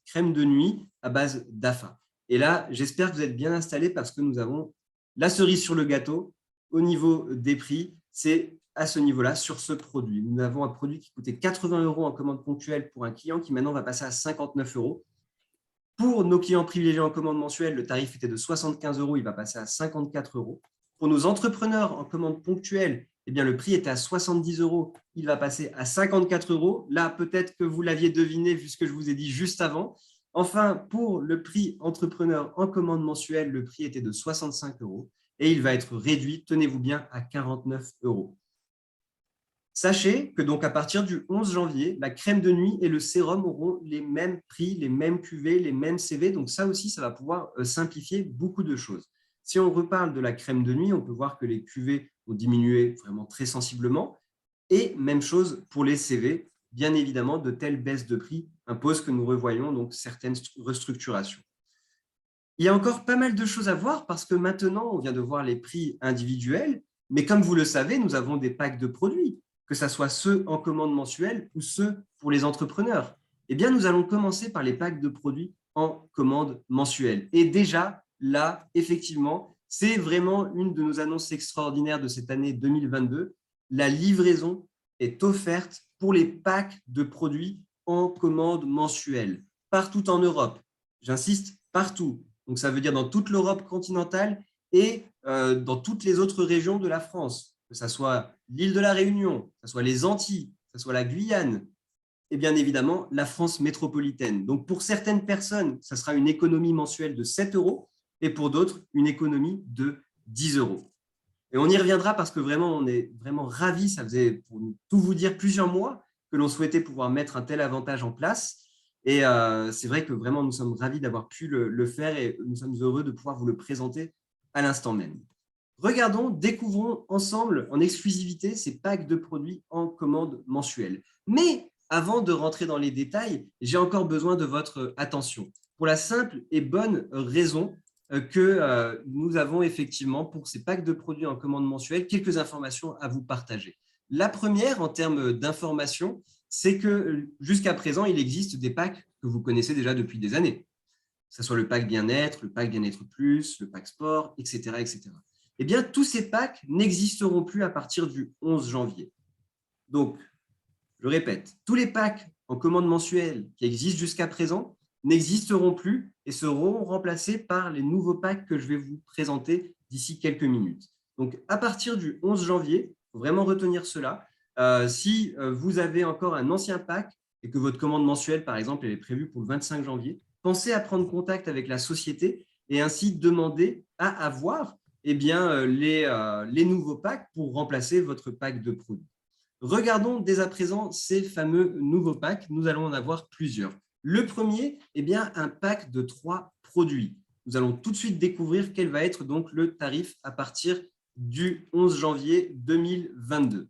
crème de nuit à base d'AFA. Et là, j'espère que vous êtes bien installés parce que nous avons la cerise sur le gâteau au niveau des prix. C'est à ce niveau-là, sur ce produit. Nous avons un produit qui coûtait 80 € en commande ponctuelle pour un client qui maintenant va passer à 59 €. Pour nos clients privilégiés en commande mensuelle, le tarif était de 75 €, il va passer à 54 €. Pour nos entrepreneurs en commande ponctuelle, eh bien, le prix était à 70 €. Il va passer à 54 €. Là, peut-être que vous l'aviez deviné vu ce que je vous ai dit juste avant. Enfin, pour le prix entrepreneur en commande mensuelle, le prix était de 65 € et il va être réduit, tenez-vous bien, à 49 €. Sachez que donc à partir du 11 janvier, la crème de nuit et le sérum auront les mêmes prix, les mêmes cuvées, les mêmes CV. Donc ça aussi, ça va pouvoir simplifier beaucoup de choses. Si on reparle de la crème de nuit, on peut voir que les cuvées ont diminué vraiment très sensiblement. Et même chose pour les CV. Bien évidemment, de telles baisses de prix imposent que nous revoyons donc certaines restructurations. Il y a encore pas mal de choses à voir parce que maintenant, on vient de voir les prix individuels, mais comme vous le savez, nous avons des packs de produits, que ce soit ceux en commande mensuelle ou ceux pour les entrepreneurs. Eh bien, nous allons commencer par les packs de produits en commande mensuelle. Et déjà, là, effectivement, c'est vraiment une de nos annonces extraordinaires de cette année 2022. La livraison est offerte pour les packs de produits en commande mensuelle, partout en Europe. J'insiste, partout. Donc, ça veut dire dans toute l'Europe continentale et dans toutes les autres régions de la France, que ce soit l'île de la Réunion, que ce soit les Antilles, que ce soit la Guyane et bien évidemment la France métropolitaine. Donc, pour certaines personnes, ça sera une économie mensuelle de 7 € et pour d'autres, une économie de 10 €. Et on y reviendra parce que vraiment, on est vraiment ravis. Ça faisait, pour tout vous dire, plusieurs mois que l'on souhaitait pouvoir mettre un tel avantage en place. Et c'est vrai que vraiment, nous sommes ravis d'avoir pu le faire et nous sommes heureux de pouvoir vous le présenter à l'instant même. Regardons, découvrons ensemble en exclusivité ces packs de produits en commande mensuelle. Mais avant de rentrer dans les détails, j'ai encore besoin de votre attention pour la simple et bonne raison que nous avons effectivement pour ces packs de produits en commande mensuelle quelques informations à vous partager. La première, en termes d'informations, c'est que jusqu'à présent, il existe des packs que vous connaissez déjà depuis des années, que ce soit le pack bien-être, le pack bien-être plus, le pack sport, etc., etc. Eh bien, tous ces packs n'existeront plus à partir du 11 janvier. Donc, je répète, tous les packs en commande mensuelle qui existent jusqu'à présent n'existeront plus et seront remplacés par les nouveaux packs que je vais vous présenter d'ici quelques minutes. Donc, à partir du 11 janvier, il faut vraiment retenir cela. Si vous avez encore un ancien pack et que votre commande mensuelle, par exemple, elle est prévue pour le 25 janvier, pensez à prendre contact avec la société et ainsi demander à avoir les nouveaux packs pour remplacer votre pack de produits. Regardons dès à présent ces fameux nouveaux packs. Nous allons en avoir plusieurs. Le premier, un pack de 3 produits. Nous allons tout de suite découvrir quel va être donc le tarif à partir du 11 janvier 2022.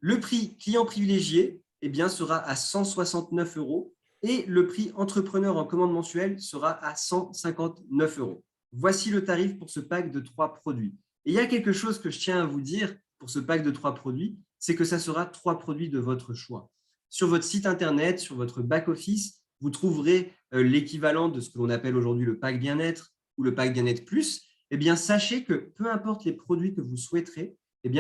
Le prix client privilégié sera à 169 € et le prix entrepreneur en commande mensuelle sera à 159 €. Voici le tarif pour ce pack de 3 produits. Et il y a quelque chose que je tiens à vous dire pour ce pack de 3 produits, c'est que ça sera 3 produits de votre choix. Sur votre site internet, sur votre back-office, vous trouverez l'équivalent de ce que l'on appelle aujourd'hui le pack bien-être ou le pack bien-être plus. Sachez que peu importe les produits que vous souhaiterez,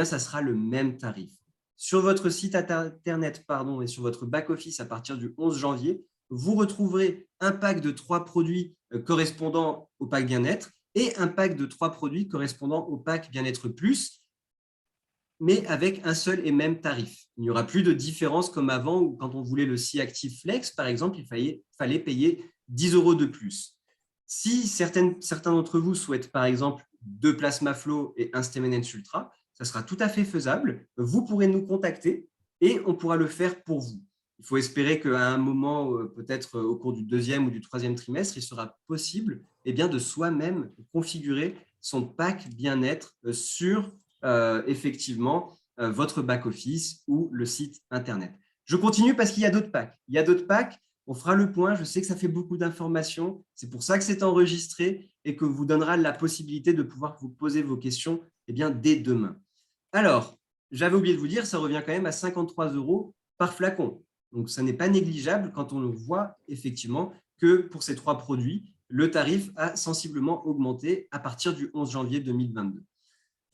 ça sera le même tarif. Sur votre site internet et sur votre back-office à partir du 11 janvier, vous retrouverez un pack de 3 produits correspondant au pack bien-être et un pack de 3 produits correspondant au pack bien-être plus, mais avec un seul et même tarif. Il n'y aura plus de différence comme avant où quand on voulait le C-Active Flex, par exemple, il fallait payer 10 € de plus. Si certains d'entre vous souhaitent, par exemple, 2 Plasma Flow et un Stemenens Ultra, ça sera tout à fait faisable. Vous pourrez nous contacter et on pourra le faire pour vous. Il faut espérer qu'à un moment, peut-être au cours du 2e ou du 3e trimestre, il sera possible de soi-même configurer son pack bien-être sur effectivement votre back-office ou le site internet. Je continue parce qu'il y a d'autres packs. Il y a d'autres packs, on fera le point. Je sais que ça fait beaucoup d'informations. C'est pour ça que c'est enregistré et que vous donnera la possibilité de pouvoir vous poser vos questions dès demain. Alors, j'avais oublié de vous dire, ça revient quand même à 53 € par flacon. Donc, ça n'est pas négligeable quand on voit effectivement que pour ces 3 produits, le tarif a sensiblement augmenté à partir du 11 janvier 2022.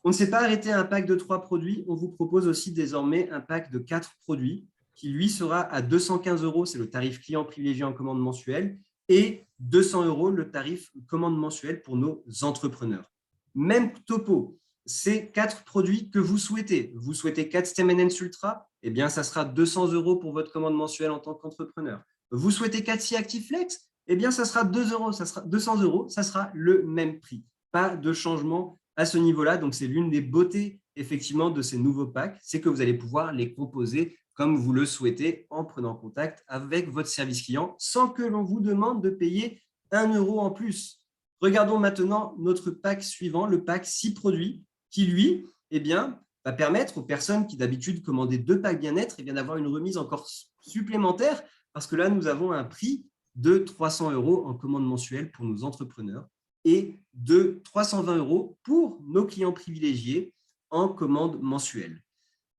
On ne s'est pas arrêté à un pack de 3 produits. On vous propose aussi désormais un pack de 4 produits qui, lui, sera à 215 €. C'est le tarif client privilégié en commande mensuelle et 200 € le tarif commande mensuelle pour nos entrepreneurs. Même topo. ces 4 produits que vous souhaitez. Vous souhaitez 4 Stem&N's Ultra, eh bien, ça sera 200 € pour votre commande mensuelle en tant qu'entrepreneur. Vous souhaitez 4 SeaActive Flex, eh bien, ça sera 2 €, ça sera 200 €, ça sera le même prix. Pas de changement à ce niveau-là. Donc, c'est l'une des beautés, effectivement, de ces nouveaux packs, c'est que vous allez pouvoir les composer comme vous le souhaitez en prenant contact avec votre service client sans que l'on vous demande de payer 1 € en plus. Regardons maintenant notre pack suivant, le pack 6 produits, qui, lui, eh bien, va permettre aux personnes qui d'habitude commandaient 2 packs bien-être eh d'avoir une remise encore supplémentaire parce que là, nous avons un prix de 300 € en commande mensuelle pour nos entrepreneurs et de 320 € pour nos clients privilégiés en commande mensuelle.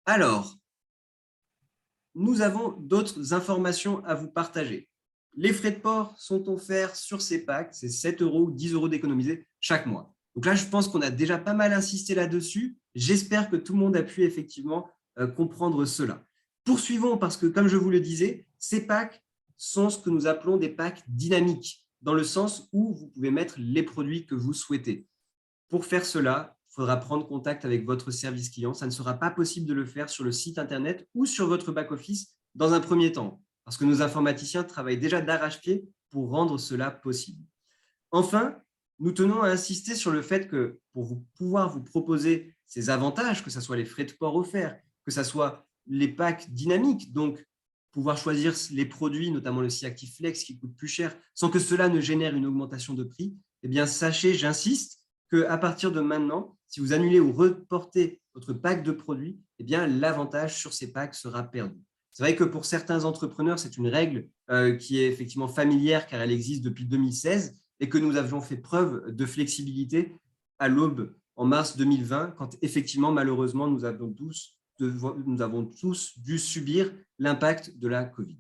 Alors, nous avons d'autres informations à vous partager. Les frais de port sont offerts sur ces packs, c'est 7 € ou 10 € d'économiser chaque mois. Donc là, je pense qu'on a déjà pas mal insisté là-dessus. J'espère que tout le monde a pu effectivement comprendre cela. Poursuivons parce que, comme je vous le disais, ces packs sont ce que nous appelons des packs dynamiques, dans le sens où vous pouvez mettre les produits que vous souhaitez. Pour faire cela, il faudra prendre contact avec votre service client. Ça ne sera pas possible de le faire sur le site Internet ou sur votre back-office dans un premier temps, parce que nos informaticiens travaillent déjà d'arrache-pied pour rendre cela possible. Enfin, nous tenons à insister sur le fait que pour pouvoir vous proposer ces avantages, que ce soit les frais de port offerts, que ce soit les packs dynamiques, donc pouvoir choisir les produits, notamment le SeaActive Flex qui coûte plus cher, sans que cela ne génère une augmentation de prix, eh bien, sachez, j'insiste, qu'à partir de maintenant, si vous annulez ou reportez votre pack de produits, eh bien, l'avantage sur ces packs sera perdu. C'est vrai que pour certains entrepreneurs, c'est une règle qui est effectivement familière car elle existe depuis 2016 et que nous avions fait preuve de flexibilité à l'aube en mars 2020 quand effectivement, malheureusement, nous avons tous dû subir l'impact de la Covid.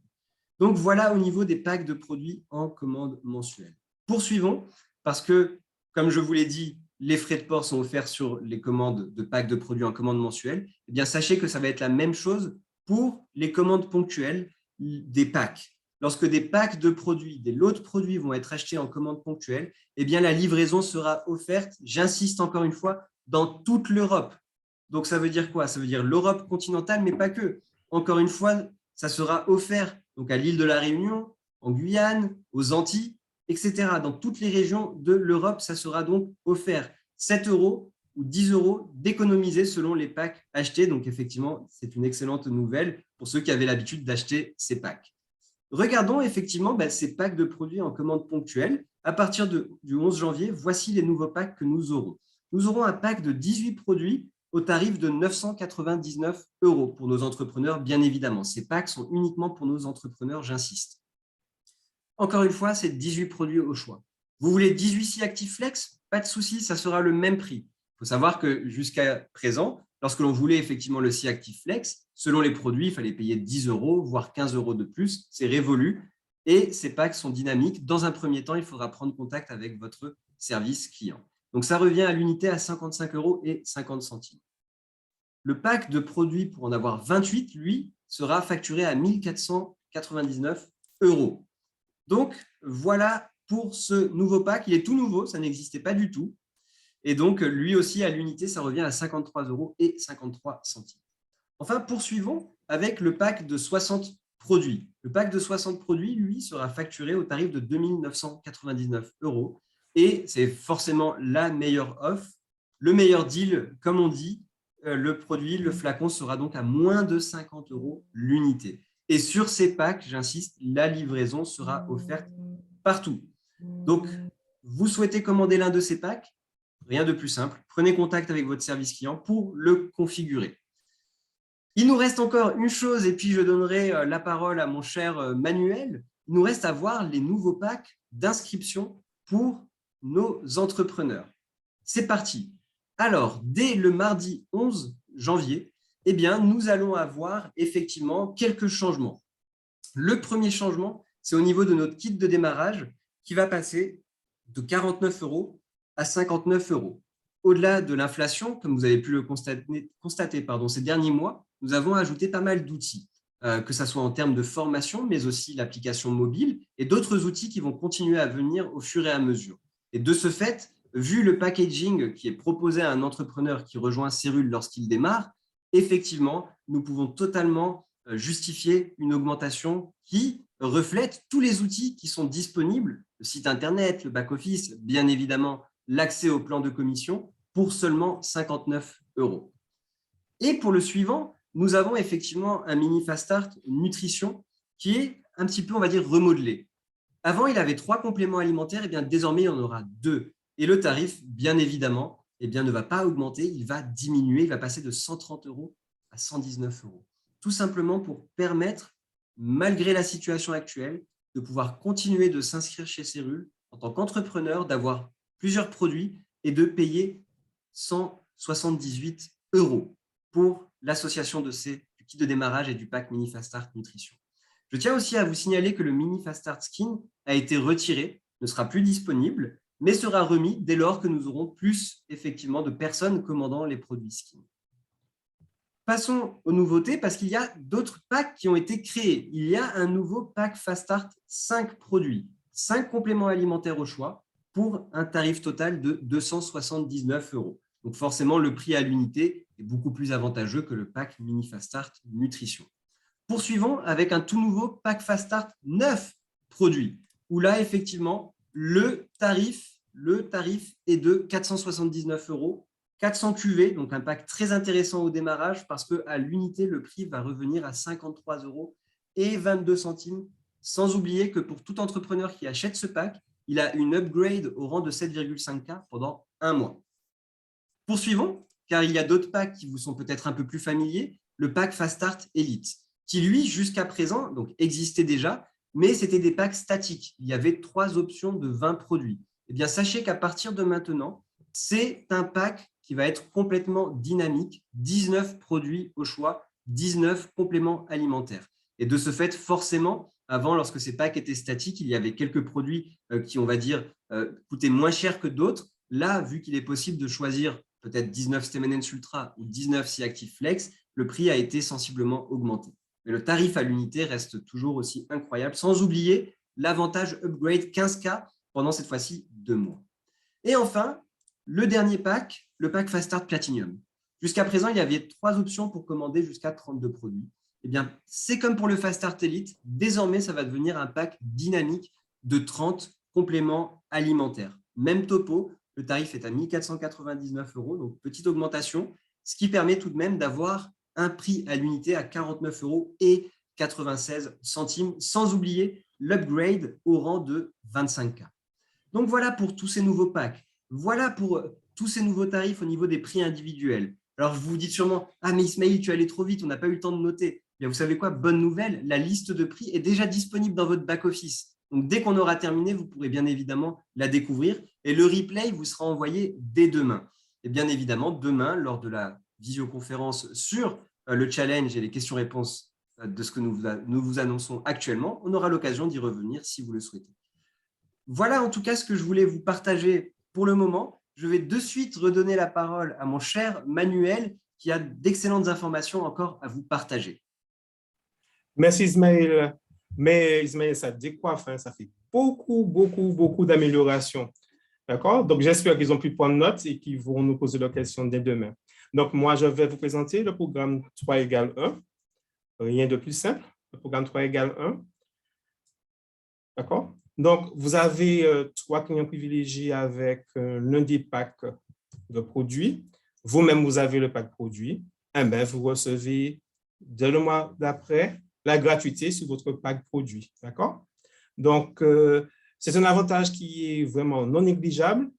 Donc, voilà au niveau des packs de produits en commande mensuelle. Poursuivons parce que, comme je vous l'ai dit, les frais de port sont offerts sur les commandes de packs de produits en commande mensuelle. Eh bien, sachez que ça va être la même chose pour les commandes ponctuelles des packs. Lorsque des packs de produits, des lots de produits vont être achetés en commande ponctuelle, eh bien, la livraison sera offerte, j'insiste encore une fois, dans toute l'Europe. Donc, ça veut dire quoi? Ça veut dire l'Europe continentale, mais pas que. Encore une fois, ça sera offert donc à l'île de la Réunion, en Guyane, aux Antilles, etc. Dans toutes les régions de l'Europe, ça sera donc offert 7 € ou 10 € d'économiser selon les packs achetés. Donc, effectivement, c'est une excellente nouvelle pour ceux qui avaient l'habitude d'acheter ces packs. Regardons effectivement ces packs de produits en commande ponctuelle. À partir du 11 janvier, voici les nouveaux packs que nous aurons. Nous aurons un pack de 18 produits au tarif de 999 € pour nos entrepreneurs, bien évidemment. Ces packs sont uniquement pour nos entrepreneurs, j'insiste. Encore une fois, c'est 18 produits au choix. Vous voulez 18 SeaActive Flex? Pas de souci, ça sera le même prix. Il faut savoir que jusqu'à présent, lorsque l'on voulait effectivement le SeaActive Flex, selon les produits, il fallait payer 10 €, voire 15 € de plus. C'est révolu et ces packs sont dynamiques. Dans un premier temps, il faudra prendre contact avec votre service client. Donc, ça revient à l'unité à 55,50 €. Le pack de produits pour en avoir 28, lui, sera facturé à 1 499 €. Donc, voilà pour ce nouveau pack. Il est tout nouveau, ça n'existait pas du tout. Et donc, lui aussi, à l'unité, ça revient à 53,53 €. Enfin, poursuivons avec le pack de 60 produits. Le pack de 60 produits, lui, sera facturé au tarif de 2 999 € et c'est forcément la meilleure offre, le meilleur deal, comme on dit. Le produit, le flacon sera donc à moins de 50 € l'unité. Et sur ces packs, j'insiste, la livraison sera offerte partout. Donc, vous souhaitez commander l'un de ces packs? Rien de plus simple. Prenez contact avec votre service client pour le configurer. Il nous reste encore une chose, et puis je donnerai la parole à mon cher Manuel. Il nous reste à voir les nouveaux packs d'inscription pour nos entrepreneurs. C'est parti. Alors, dès le mardi 11 janvier, eh bien, nous allons avoir effectivement quelques changements. Le premier changement, c'est au niveau de notre kit de démarrage qui va passer de 49 € à 59 €. Au-delà de l'inflation, comme vous avez pu le constater ces derniers mois, nous avons ajouté pas mal d'outils, que ce soit en termes de formation, mais aussi l'application mobile et d'autres outils qui vont continuer à venir au fur et à mesure. Et de ce fait, vu le packaging qui est proposé à un entrepreneur qui rejoint Cérule lorsqu'il démarre, effectivement, nous pouvons totalement justifier une augmentation qui reflète tous les outils qui sont disponibles, le site internet, le back-office, bien évidemment, l'accès au plan de commission pour seulement 59 €. Et pour le suivant, nous avons effectivement un mini Fast Start nutrition qui est un petit peu, on va dire, remodelé. Avant, il avait 3 compléments alimentaires, et bien désormais, il y en aura 2. Et le tarif, bien évidemment, eh bien, ne va pas augmenter, il va diminuer, il va passer de 130 € à 119 €. Tout simplement pour permettre, malgré la situation actuelle, de pouvoir continuer de s'inscrire chez Cérule en tant qu'entrepreneur, d'avoir plusieurs produits et de payer 178 € pour l'association du kit de démarrage et du pack Mini Fast Start Nutrition. Je tiens aussi à vous signaler que le Mini Fast Start Skin a été retiré, ne sera plus disponible, mais sera remis dès lors que nous aurons plus effectivement de personnes commandant les produits skin. Passons aux nouveautés parce qu'il y a d'autres packs qui ont été créés. Il y a un nouveau pack Fast Start 5 produits, 5 compléments alimentaires au choix pour un tarif total de 279 €. Donc forcément, le prix à l'unité est beaucoup plus avantageux que le pack Mini Fast Start Nutrition. Poursuivons avec un tout nouveau pack Fast Start 9 produits, où là, effectivement, le tarif est de 479 €, 400 cuvées, donc un pack très intéressant au démarrage parce qu'à l'unité, le prix va revenir à 53,22 €, sans oublier que pour tout entrepreneur qui achète ce pack, il a une upgrade au rang de 7,5K pendant un mois. Poursuivons, car il y a d'autres packs qui vous sont peut-être un peu plus familiers, le pack Fast Start Elite, qui lui, jusqu'à présent, donc existait déjà, mais c'était des packs statiques. Il y avait 3 options de 20 produits. Eh bien, sachez qu'à partir de maintenant, c'est un pack qui va être complètement dynamique, 19 produits au choix, 19 compléments alimentaires. Et de ce fait, forcément, avant, lorsque ces packs étaient statiques, il y avait quelques produits qui, on va dire, coûtaient moins cher que d'autres. Là, vu qu'il est possible de choisir peut-être 19 Stemenens Ultra ou 19 C-Active Flex, le prix a été sensiblement augmenté. Mais le tarif à l'unité reste toujours aussi incroyable, sans oublier l'avantage upgrade 15K pendant cette fois-ci 2 mois. Et enfin, le dernier pack, le pack Fast Start Platinum. Jusqu'à présent, il y avait 3 options pour commander jusqu'à 32 produits. Eh bien, c'est comme pour le Fast Start Elite. Désormais, ça va devenir un pack dynamique de 30 compléments alimentaires. Même topo, le tarif est à 1 499 €, donc petite augmentation, ce qui permet tout de même d'avoir un prix à l'unité à 49,96 €, sans oublier l'upgrade au rang de 25K. Donc voilà pour tous ces nouveaux packs. Voilà pour tous ces nouveaux tarifs au niveau des prix individuels. Alors, vous vous dites sûrement « Ah, mais Ismaël, tu es allé trop vite, on n'a pas eu le temps de noter. » Bien, vous savez quoi? Bonne nouvelle, la liste de prix est déjà disponible dans votre back-office. Donc, dès qu'on aura terminé, vous pourrez bien évidemment la découvrir et le replay vous sera envoyé dès demain. Et bien évidemment, demain, lors de la visioconférence sur le challenge et les questions-réponses de ce que nous vous annonçons actuellement, on aura l'occasion d'y revenir si vous le souhaitez. Voilà en tout cas ce que je voulais vous partager pour le moment. Je vais de suite redonner la parole à mon cher Manuel qui a d'excellentes informations encore à vous partager. Merci Ismaël. Mais Ismaël, ça décoiffe, hein, ça fait beaucoup d'améliorations. D'accord? Donc, j'espère qu'ils ont pu prendre note et qu'ils vont nous poser leurs questions dès demain. Donc, moi, je vais vous présenter le programme 3 égale 1. Rien de plus simple. Le programme 3 égale 1. D'accord? Donc, vous avez 3 clients privilégiés avec l'un des packs de produits. Vous-même, vous avez le pack produit. Eh bien, vous recevez dès le mois d'après la gratuité sur votre pack produit. D'accord? Donc, c'est un avantage qui est vraiment non négligeable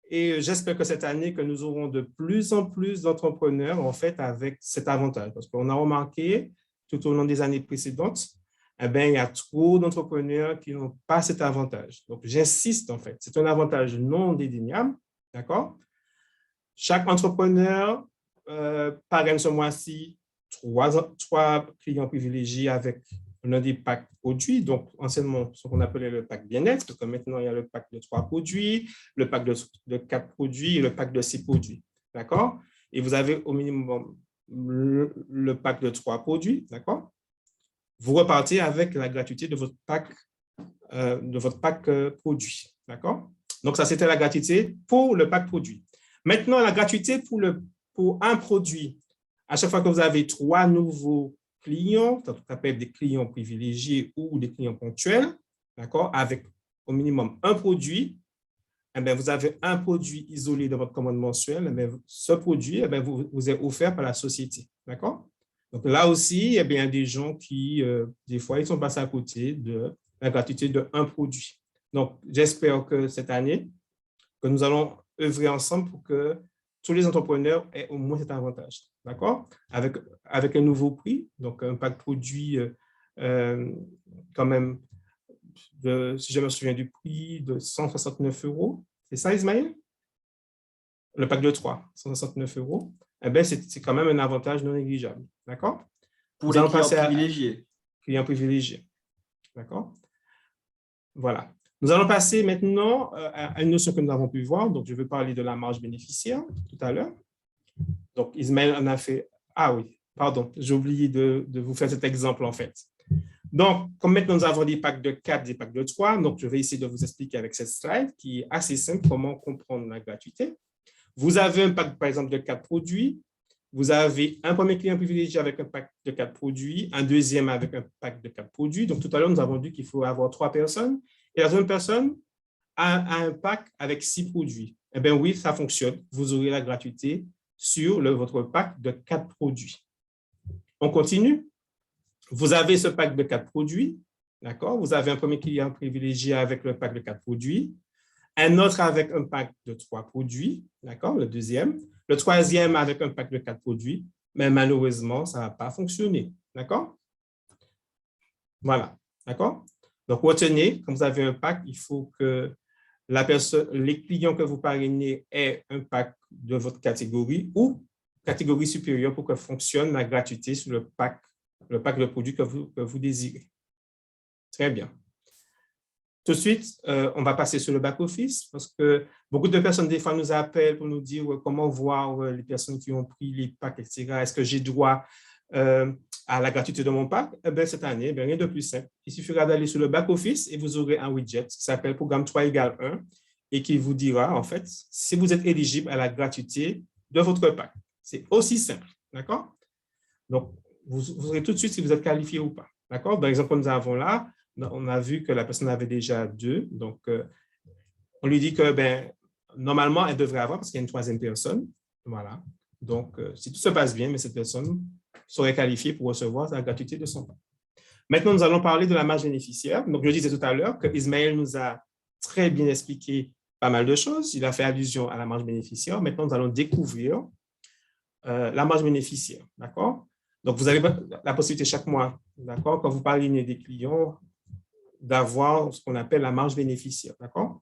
et j'espère que cette année, que nous aurons de plus en plus d'entrepreneurs en fait avec cet avantage. Parce qu'on a remarqué tout au long des années précédentes, eh bien, il y a trop d'entrepreneurs qui n'ont pas cet avantage. Donc, j'insiste en fait, c'est un avantage non dédaignable. D'accord? Chaque entrepreneur parraine ce mois-ci 3 clients privilégiés avec l'un des packs produits, donc anciennement ce qu'on appelait le pack bien-être, parce que maintenant il y a le pack de 3 produits, le pack de 4 produits et le pack de 6 produits. D'accord? Et vous avez au minimum le pack de 3 produits. D'accord? Vous repartez avec la gratuité de votre pack produit. D'accord? Donc, ça, c'était la gratuité pour le pack produit. Maintenant, la gratuité pour un produit. À chaque fois que vous avez 3 nouveaux clients, ça s'appelle des clients privilégiés ou des clients ponctuels, d'accord, avec au minimum un produit, eh bien, vous avez un produit isolé dans votre commande mensuelle, eh bien, ce produit eh bien, vous est offert par la société, d'accord? Donc là aussi, eh bien, il y a des gens qui, des fois, ils sont passés à côté de la gratuité d'un produit. Donc, j'espère que cette année, que nous allons œuvrer ensemble pour que tous les entrepreneurs aient au moins cet avantage, d'accord? Avec un nouveau prix, donc un pack produit quand même, si je me souviens du prix, de 169 €. C'est ça, Ismaël? Le pack de 3, 169 €. Eh bien, c'est quand même un avantage non négligeable, d'accord? Pour les clients privilégiés. Clients privilégiés, d'accord? Voilà. Nous allons passer maintenant à une notion que nous avons pu voir. Donc, je veux parler de la marge bénéficiaire tout à l'heure. Donc, Ismaël en a fait… Ah oui, pardon, j'ai oublié de vous faire cet exemple en fait. Donc, comme maintenant nous avons des packs de 4, des packs de 3, donc je vais essayer de vous expliquer avec cette slide qui est assez simple comment comprendre la gratuité. Vous avez un pack, par exemple, de 4 produits. Vous avez un premier client privilégié avec un pack de 4 produits, un deuxième avec un pack de 4 produits. Donc, tout à l'heure, nous avons dit qu'il faut avoir 3 personnes. Et la deuxième personne a un pack avec 6 produits. Eh bien oui, ça fonctionne. Vous aurez la gratuité sur votre pack de 4 produits. On continue. Vous avez ce pack de 4 produits. D'accord? Vous avez un premier client privilégié avec le pack de 4 produits. Un autre avec un pack de 3 produits. D'accord? Le deuxième. Le troisième avec un pack de 4 produits. Mais malheureusement, ça ne va pas fonctionner. D'accord? Voilà. D'accord? Donc, retenez, quand vous avez un pack, il faut que les clients que vous parrainez aient un pack de votre catégorie ou catégorie supérieure pour que fonctionne la gratuité sur le pack de produits que vous désirez. Très bien. Tout de suite, on va passer sur le back-office parce que beaucoup de personnes, des fois, nous appellent pour nous dire comment voir les personnes qui ont pris les packs, etc. Est-ce que j'ai droit à la gratuité de mon pack? Eh bien, cette année, rien de plus simple. Il suffira d'aller sur le back-office et vous aurez un widget qui s'appelle Programme 3 égale 1 et qui vous dira, en fait, si vous êtes éligible à la gratuité de votre pack. C'est aussi simple, d'accord? Donc, vous aurez tout de suite si vous êtes qualifié ou pas, d'accord? Par exemple, comme nous avons là, on a vu que la personne avait déjà 2, donc on lui dit que, normalement, elle devrait avoir parce qu'il y a une troisième personne, voilà. Donc, si tout se passe bien, mais cette personne serait qualifiée pour recevoir la gratuité de son pack. Maintenant, nous allons parler de la marge bénéficiaire. Donc, je disais tout à l'heure que Ismaël nous a très bien expliqué pas mal de choses. Il a fait allusion à la marge bénéficiaire. Maintenant, nous allons découvrir la marge bénéficiaire, d'accord? Donc, vous avez la possibilité chaque mois, d'accord, quand vous parrainez des clients, d'avoir ce qu'on appelle la marge bénéficiaire, d'accord?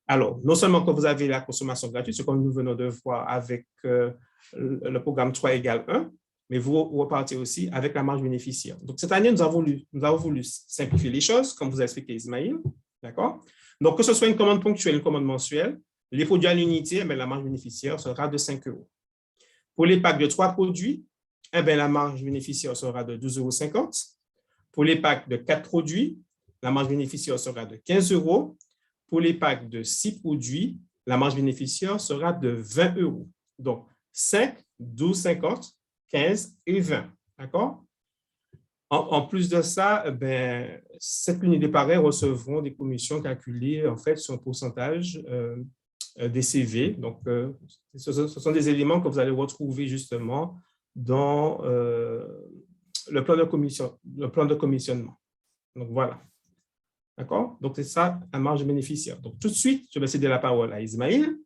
Alors, non seulement que vous avez la consommation gratuite, ce que nous venons de voir avec le programme 3 égale 1, mais vous repartez aussi avec la marge bénéficiaire. Donc, cette année, nous avons voulu simplifier les choses, comme vous a expliqué Ismaël, d'accord? Donc, que ce soit une commande ponctuelle, une commande mensuelle, les produits à l'unité, la marge bénéficiaire sera de 5 €. Pour les packs de 3 produits, la marge bénéficiaire sera de 12,50 €. Pour les packs de 4 produits, la marge bénéficiaire sera de 15 €. Pour les packs de 6 produits, la marge bénéficiaire sera de 20 €. Donc, 5, 12,50, 15 et 20. D'accord? En plus de ça, 7 unités d'appareils recevront des commissions calculées en fait sur un pourcentage des CV. Donc, ce sont des éléments que vous allez retrouver justement dans le plan de commissionnement. Donc, voilà. D'accord? Donc, c'est ça, la marge bénéficiaire. Donc, tout de suite, je vais céder la parole à Ismaël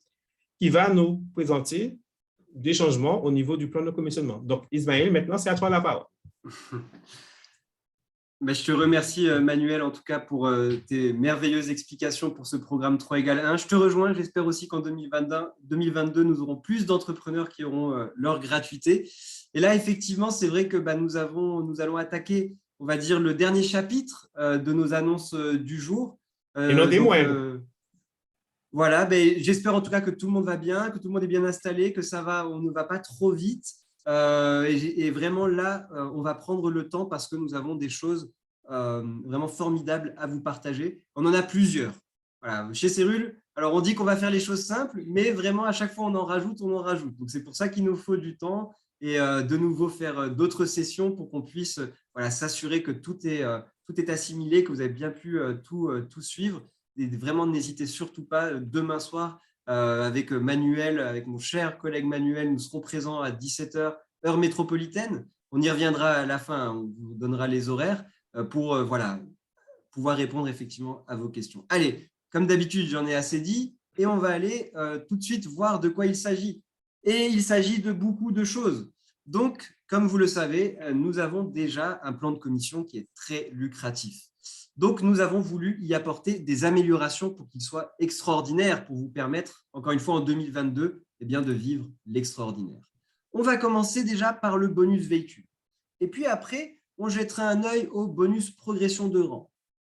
qui va nous présenter des changements au niveau du plan de commissionnement. Donc, Ismaël, maintenant, c'est à toi la parole. Je te remercie, Manuel, en tout cas, pour tes merveilleuses explications pour ce programme 3 égale 1. Je te rejoins. J'espère aussi qu'en 2022, nous aurons plus d'entrepreneurs qui auront leur gratuité. Et là, effectivement, c'est vrai que nous allons attaquer, on va dire, le dernier chapitre de nos annonces du jour. Et non des moindres. Voilà, j'espère en tout cas que tout le monde va bien, que tout le monde est bien installé, que on ne va pas trop vite. Et vraiment là, on va prendre le temps parce que nous avons des choses vraiment formidables à vous partager. On en a plusieurs. voilà, chez Cérule, alors on dit qu'on va faire les choses simples, mais vraiment à chaque fois on en rajoute, on en rajoute. Donc c'est pour ça qu'il nous faut du temps et de nouveau faire d'autres sessions pour qu'on puisse voilà, s'assurer que tout est assimilé, que vous avez bien pu tout suivre. Et vraiment, n'hésitez surtout pas, demain soir, avec Manuel, avec mon cher collègue Manuel, nous serons présents à 17h, heure métropolitaine. On y reviendra à la fin, on vous donnera les horaires pour voilà, pouvoir répondre effectivement à vos questions. Allez, comme d'habitude, j'en ai assez dit et on va aller tout de suite voir de quoi il s'agit. Et il s'agit de beaucoup de choses. Donc, comme vous le savez, nous avons déjà un plan de commission qui est très lucratif. Donc, nous avons voulu y apporter des améliorations pour qu'il soit extraordinaire, pour vous permettre, encore une fois en 2022, eh bien, de vivre l'extraordinaire. On va commencer déjà par le bonus véhicule. Et puis après, on jettera un œil au bonus progression de rang.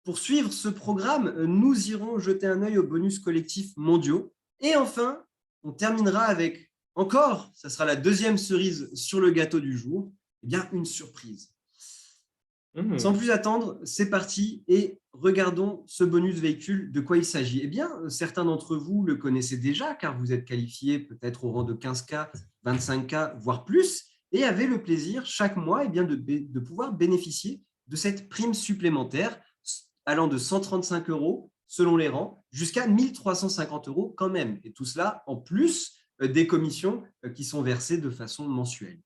Pour suivre ce programme, nous irons jeter un œil aux bonus collectifs mondiaux. Et enfin, on terminera avec encore, ça sera la deuxième cerise sur le gâteau du jour, eh bien, une surprise. Sans plus attendre, c'est parti et regardons ce bonus véhicule, de quoi il s'agit. Eh bien, certains d'entre vous le connaissez déjà car vous êtes qualifiés peut-être au rang de 15K, 25K, voire plus, et avez le plaisir chaque mois eh bien, de pouvoir bénéficier de cette prime supplémentaire allant de 135 € selon les rangs jusqu'à 1 350 € quand même. Et tout cela en plus des commissions qui sont versées de façon mensuelle.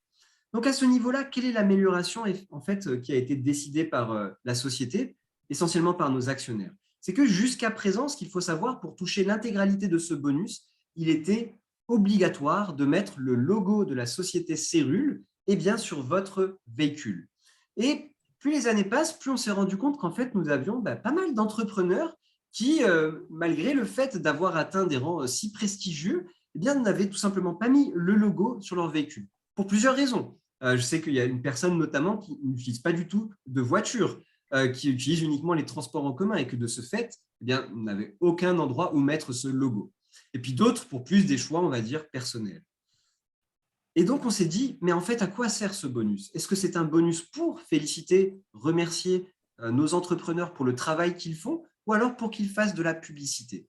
Donc, à ce niveau-là, quelle est l'amélioration en fait, qui a été décidée par la société, essentiellement par nos actionnaires? C'est que jusqu'à présent, ce qu'il faut savoir, pour toucher l'intégralité de ce bonus, il était obligatoire de mettre le logo de la société Cérule eh bien, sur votre véhicule. Et plus les années passent, plus on s'est rendu compte qu'en fait, nous avions pas mal d'entrepreneurs qui, malgré le fait d'avoir atteint des rangs si prestigieux, eh bien, n'avaient tout simplement pas mis le logo sur leur véhicule. Pour plusieurs raisons. Je sais qu'il y a une personne notamment qui n'utilise pas du tout de voiture, qui utilise uniquement les transports en commun et que de ce fait, eh bien, n'avait aucun endroit où mettre ce logo. Et puis d'autres pour plus des choix, on va dire, personnels. Et donc, on s'est dit, mais en fait, à quoi sert ce bonus? Est-ce que c'est un bonus pour féliciter, remercier nos entrepreneurs pour le travail qu'ils font ou alors pour qu'ils fassent de la publicité?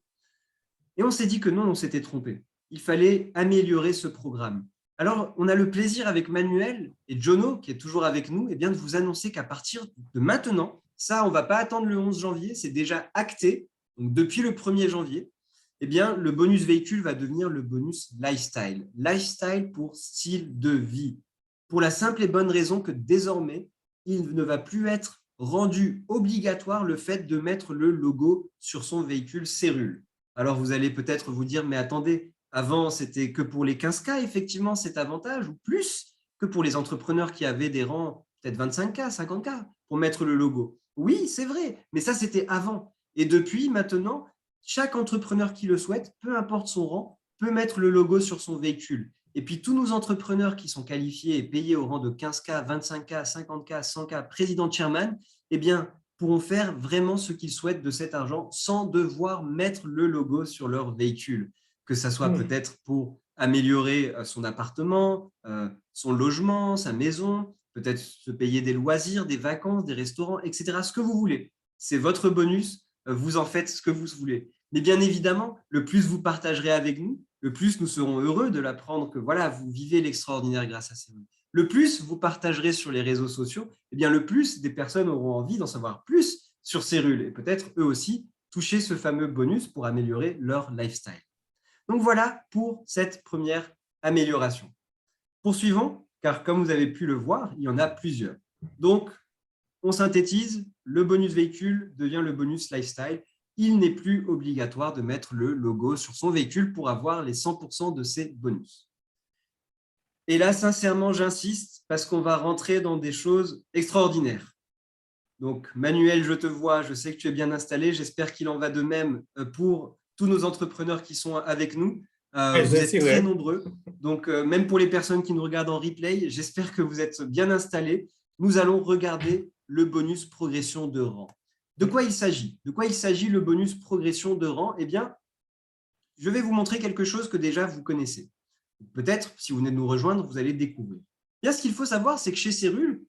Et on s'est dit que non, on s'était trompé. Il fallait améliorer ce programme. Alors, on a le plaisir avec Manuel et Jono, qui est toujours avec nous, eh bien, de vous annoncer qu'à partir de maintenant, ça, on ne va pas attendre le 11 janvier, c'est déjà acté. Donc, depuis le 1er janvier, eh bien, le bonus véhicule va devenir le bonus lifestyle. Lifestyle pour style de vie. Pour la simple et bonne raison que désormais, il ne va plus être rendu obligatoire le fait de mettre le logo sur son véhicule Cérule. Alors, vous allez peut-être vous dire, mais attendez, avant, c'était que pour les 15K, effectivement, cet avantage, ou plus que pour les entrepreneurs qui avaient des rangs peut-être 25K, 50K, pour mettre le logo. Oui, c'est vrai, mais ça, c'était avant. Et depuis, maintenant, chaque entrepreneur qui le souhaite, peu importe son rang, peut mettre le logo sur son véhicule. Et puis, tous nos entrepreneurs qui sont qualifiés et payés au rang de 15K, 25K, 50K, 100K, président chairman, eh bien, pourront faire vraiment ce qu'ils souhaitent de cet argent sans devoir mettre le logo sur leur véhicule. Que ça soit peut-être pour améliorer son appartement, son logement, sa maison, peut-être se payer des loisirs, des vacances, des restaurants, etc. Ce que vous voulez. C'est votre bonus, vous en faites ce que vous voulez. Mais bien évidemment, le plus vous partagerez avec nous, le plus nous serons heureux de l'apprendre que voilà, vous vivez l'extraordinaire grâce à Cérule. Le plus vous partagerez sur les réseaux sociaux, eh bien le plus des personnes auront envie d'en savoir plus sur Cérule et peut-être eux aussi toucher ce fameux bonus pour améliorer leur lifestyle. Donc voilà pour cette première amélioration. Poursuivons, car comme vous avez pu le voir, il y en a plusieurs. Donc, on synthétise, le bonus véhicule devient le bonus lifestyle. Il n'est plus obligatoire de mettre le logo sur son véhicule pour avoir les 100% de ces bonus. Et là, sincèrement, j'insiste parce qu'on va rentrer dans des choses extraordinaires. Donc, Manuel, je te vois, je sais que tu es bien installé. J'espère qu'il en va de même pour tous nos entrepreneurs qui sont avec nous. Vous êtes très nombreux. Donc, même pour les personnes qui nous regardent en replay, j'espère que vous êtes bien installés. Nous allons regarder le bonus progression de rang. De quoi il s'agit? De quoi il s'agit le bonus progression de rang? Eh bien, je vais vous montrer quelque chose que déjà vous connaissez. Peut-être, si vous venez de nous rejoindre, vous allez découvrir. Bien, ce qu'il faut savoir, c'est que chez Cérule,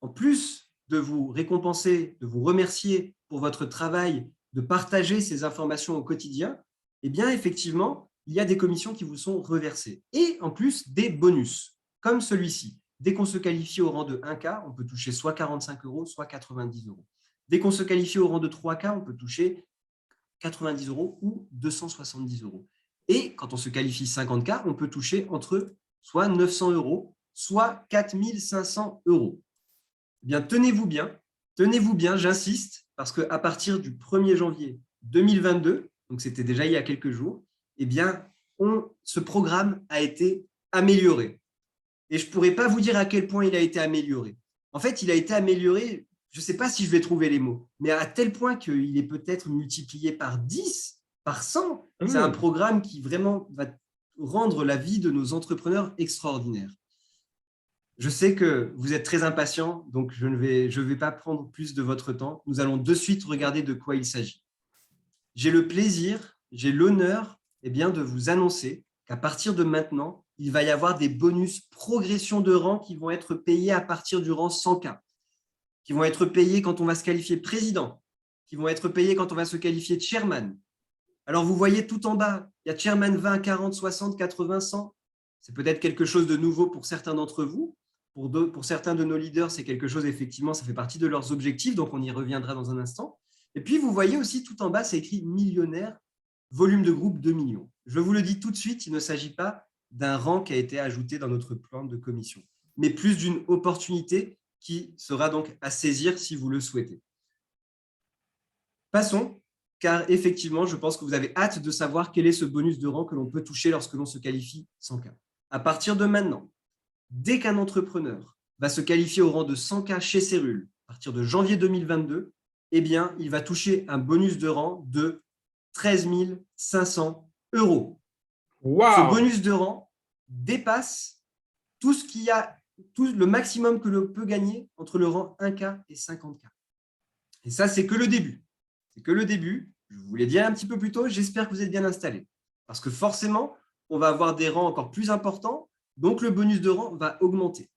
en plus de vous récompenser, de vous remercier pour votre travail de partager ces informations au quotidien, eh bien, effectivement, il y a des commissions qui vous sont reversées. Et en plus, des bonus, comme celui-ci. Dès qu'on se qualifie au rang de 1K, on peut toucher soit 45 €, soit 90 €. Dès qu'on se qualifie au rang de 3K, on peut toucher 90 € ou 270 €. Et quand on se qualifie 50K, on peut toucher entre soit 900 €, soit 4 500 €. Eh bien, tenez-vous bien, j'insiste, parce qu'à partir du 1er janvier 2022, donc c'était déjà il y a quelques jours, eh bien, ce programme a été amélioré. Et je ne pourrais pas vous dire à quel point il a été amélioré. En fait, il a été amélioré, je ne sais pas si je vais trouver les mots, mais à tel point qu'il est peut-être multiplié par 10, par 100. C'est un programme qui vraiment va rendre la vie de nos entrepreneurs extraordinaire. Je sais que vous êtes très impatients, donc je ne vais pas prendre plus de votre temps. Nous allons de suite regarder de quoi il s'agit. J'ai le plaisir, j'ai l'honneur de vous annoncer qu'à partir de maintenant, il va y avoir des bonus progression de rang qui vont être payés à partir du rang 100K, qui vont être payés quand on va se qualifier président, qui vont être payés quand on va se qualifier chairman. Alors, vous voyez tout en bas, il y a chairman 20, 40, 60, 80, 100. C'est peut-être quelque chose de nouveau pour certains d'entre vous. Pour certains de nos leaders, c'est quelque chose, effectivement, ça fait partie de leurs objectifs, donc on y reviendra dans un instant. Et puis, vous voyez aussi tout en bas, c'est écrit millionnaire, volume de groupe 2 millions. Je vous le dis tout de suite, il ne s'agit pas d'un rang qui a été ajouté dans notre plan de commission, mais plus d'une opportunité qui sera donc à saisir si vous le souhaitez. Passons, car effectivement, je pense que vous avez hâte de savoir quel est ce bonus de rang que l'on peut toucher lorsque l'on se qualifie 100K. À partir de maintenant, dès qu'un entrepreneur va se qualifier au rang de 100K chez Cérule, à partir de janvier 2022, eh bien, il va toucher un bonus de rang de 13 500 €. Wow. Ce bonus de rang dépasse tout le maximum que l'on peut gagner entre le rang 1K et 50K. Et ça, c'est que le début. C'est que le début. Je vous l'ai dit un petit peu plus tôt, j'espère que vous êtes bien installés. Parce que forcément, on va avoir des rangs encore plus importants, donc le bonus de rang va augmenter.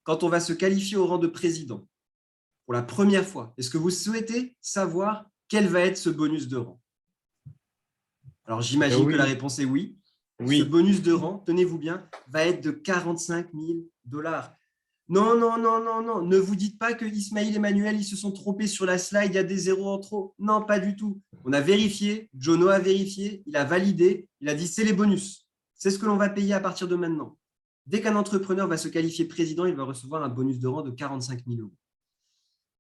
Quand on va se qualifier au rang de président, pour la première fois, est-ce que vous souhaitez savoir quel va être ce bonus de rang? Alors, j'imagine que la réponse est oui. Ce bonus de rang, tenez-vous bien, va être de 45 000 $. Non, ne vous dites pas que Ismaël et Emmanuel, ils se sont trompés sur la slide, il y a des zéros en trop. Non, pas du tout. On a vérifié, Jono a vérifié, il a validé, il a dit c'est les bonus. C'est ce que l'on va payer à partir de maintenant. Dès qu'un entrepreneur va se qualifier président, il va recevoir un bonus de rang de 45 000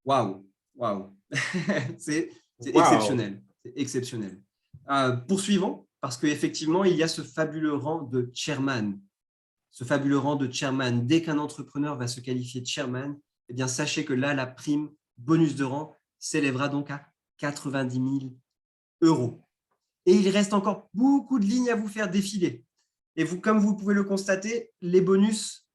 €. Waouh. C'est exceptionnel. C'est exceptionnel. Poursuivons, parce qu'effectivement, il y a ce fabuleux rang de chairman. Ce fabuleux rang de chairman, dès qu'un entrepreneur va se qualifier de chairman, eh bien, sachez que là, la prime bonus de rang s'élèvera donc à 90 000 €. Et il reste encore beaucoup de lignes à vous faire défiler. Et vous, comme vous pouvez le constater, les bonus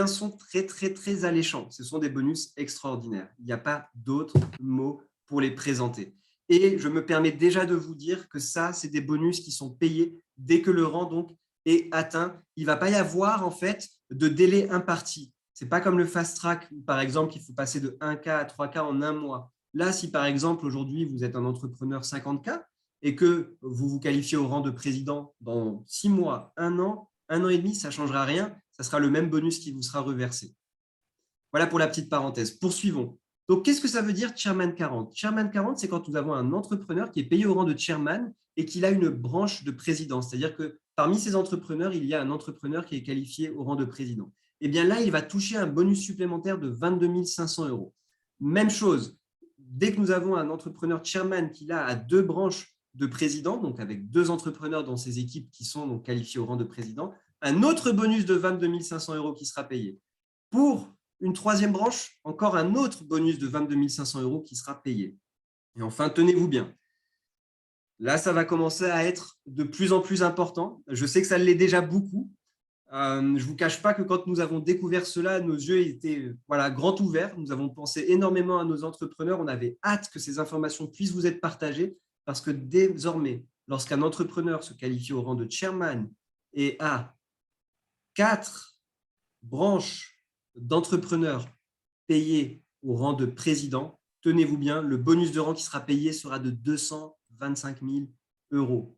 sont très, très, très alléchants. Ce sont des bonus extraordinaires. Il n'y a pas d'autres mots pour les présenter. Et je me permets déjà de vous dire que ça, c'est des bonus qui sont payés dès que le rang donc, est atteint. Il ne va pas y avoir en fait de délai imparti. Ce n'est pas comme le fast track où, par exemple, il faut passer de 1K à 3K en un mois. Là, si par exemple, aujourd'hui, vous êtes un entrepreneur 50K et que vous vous qualifiez au rang de président dans 6 mois, 1 an et demi, ça ne changera rien. Ça sera le même bonus qui vous sera reversé. Voilà pour la petite parenthèse. Poursuivons. Donc, qu'est-ce que ça veut dire Chairman 40? Chairman 40, c'est quand nous avons un entrepreneur qui est payé au rang de chairman et qu'il a une branche de président. C'est-à-dire que parmi ces entrepreneurs, il y a un entrepreneur qui est qualifié au rang de président. Eh bien là, il va toucher un bonus supplémentaire de 22 500 €. Même chose, dès que nous avons un entrepreneur chairman qui a 2 branches de président, donc avec 2 entrepreneurs dans ses équipes qui sont donc qualifiés au rang de président, un autre bonus de 22 500 € qui sera payé. Pour une 3e branche, encore un autre bonus de 22 500 € qui sera payé. Et enfin, tenez-vous bien. Là, ça va commencer à être de plus en plus important. Je sais que ça l'est déjà beaucoup. Je ne vous cache pas que quand nous avons découvert cela, nos yeux étaient grands ouverts. Nous avons pensé énormément à nos entrepreneurs. On avait hâte que ces informations puissent vous être partagées parce que désormais, lorsqu'un entrepreneur se qualifie au rang de chairman et a 4 branches d'entrepreneurs payés au rang de président, tenez-vous bien, le bonus de rang qui sera payé sera de 225 000 €.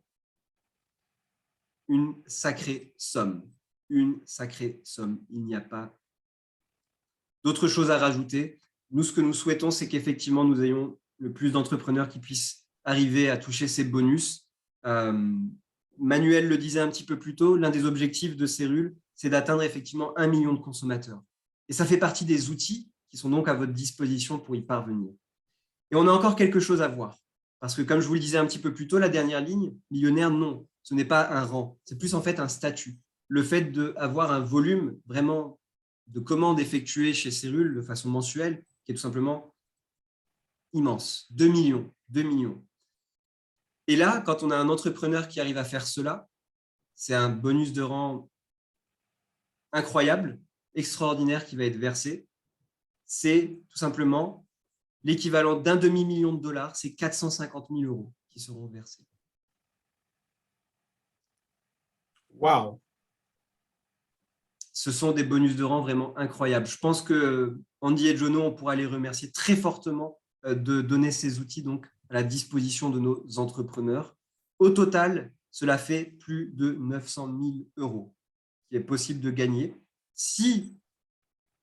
Une sacrée somme. Une sacrée somme. Il n'y a pas d'autres choses à rajouter. Nous, ce que nous souhaitons, c'est qu'effectivement, nous ayons le plus d'entrepreneurs qui puissent arriver à toucher ces bonus. Manuel le disait un petit peu plus tôt, l'un des objectifs de Cérule, c'est d'atteindre effectivement 1 million de consommateurs. Et ça fait partie des outils qui sont donc à votre disposition pour y parvenir. Et on a encore quelque chose à voir. Parce que comme je vous le disais un petit peu plus tôt, la dernière ligne, millionnaire, non, ce n'est pas un rang. C'est plus en fait un statut. Le fait d'avoir un volume vraiment de commandes effectuées chez Cérule de façon mensuelle, qui est tout simplement immense. 2 millions, 2 millions. Et là, quand on a un entrepreneur qui arrive à faire cela, c'est un bonus de rang incroyable, extraordinaire qui va être versé. C'est tout simplement l'équivalent d'un demi-million de dollars, c'est 450 000 € qui seront versés. Wow! Ce sont des bonus de rang vraiment incroyables. Je pense que Andy et Jono, on pourra les remercier très fortement de donner ces outils donc à la disposition de nos entrepreneurs. Au total, cela fait plus de 900 000 € qui est possible de gagner. Si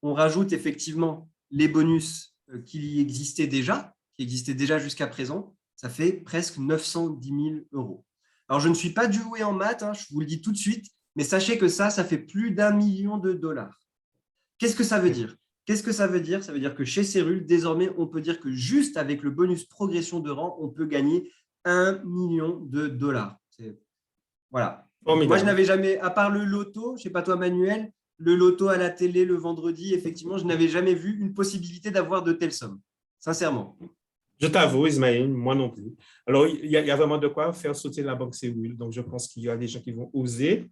on rajoute effectivement les bonus qui existaient déjà jusqu'à présent, ça fait presque 910 000 €. Alors, je ne suis pas doué en maths, hein, je vous le dis tout de suite, mais sachez que ça fait plus d'1 million de dollars. Qu'est-ce que ça veut dire? Qu'est-ce que ça veut dire? Ça veut dire que chez Cérule, désormais, on peut dire que juste avec le bonus progression de rang, on peut gagner 1 million de dollars. Voilà. Moi, je n'avais jamais, à part le loto, je ne sais pas toi, Manuel, le loto à la télé le vendredi, effectivement, je n'avais jamais vu une possibilité d'avoir de telles sommes. Sincèrement. Je t'avoue, Ismaël, moi non plus. Alors, il y a vraiment de quoi faire sauter la banque Cérule. Donc, je pense qu'il y a des gens qui vont oser,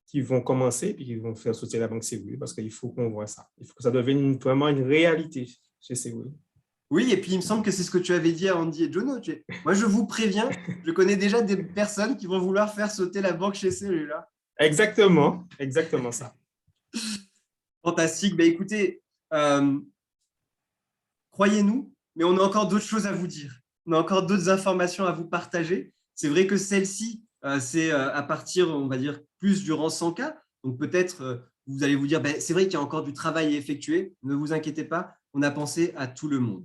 qui vont commencer, puis qui vont faire sauter la banque Cérule, parce qu'il faut qu'on voit ça. Il faut que ça devienne vraiment une réalité chez Cérule. Oui, et puis il me semble que c'est ce que tu avais dit à Andy et Jono. Moi, je vous préviens, je connais déjà des personnes qui vont vouloir faire sauter la banque chez Cérule. Là. Exactement, exactement ça. Fantastique. Ben, écoutez, croyez-nous, mais on a encore d'autres choses à vous dire. On a encore d'autres informations à vous partager. C'est vrai que celle-ci, c'est à partir, on va dire, plus du rang 100K. Donc peut-être, vous allez vous dire, ben, c'est vrai qu'il y a encore du travail à effectuer. Ne vous inquiétez pas, on a pensé à tout le monde.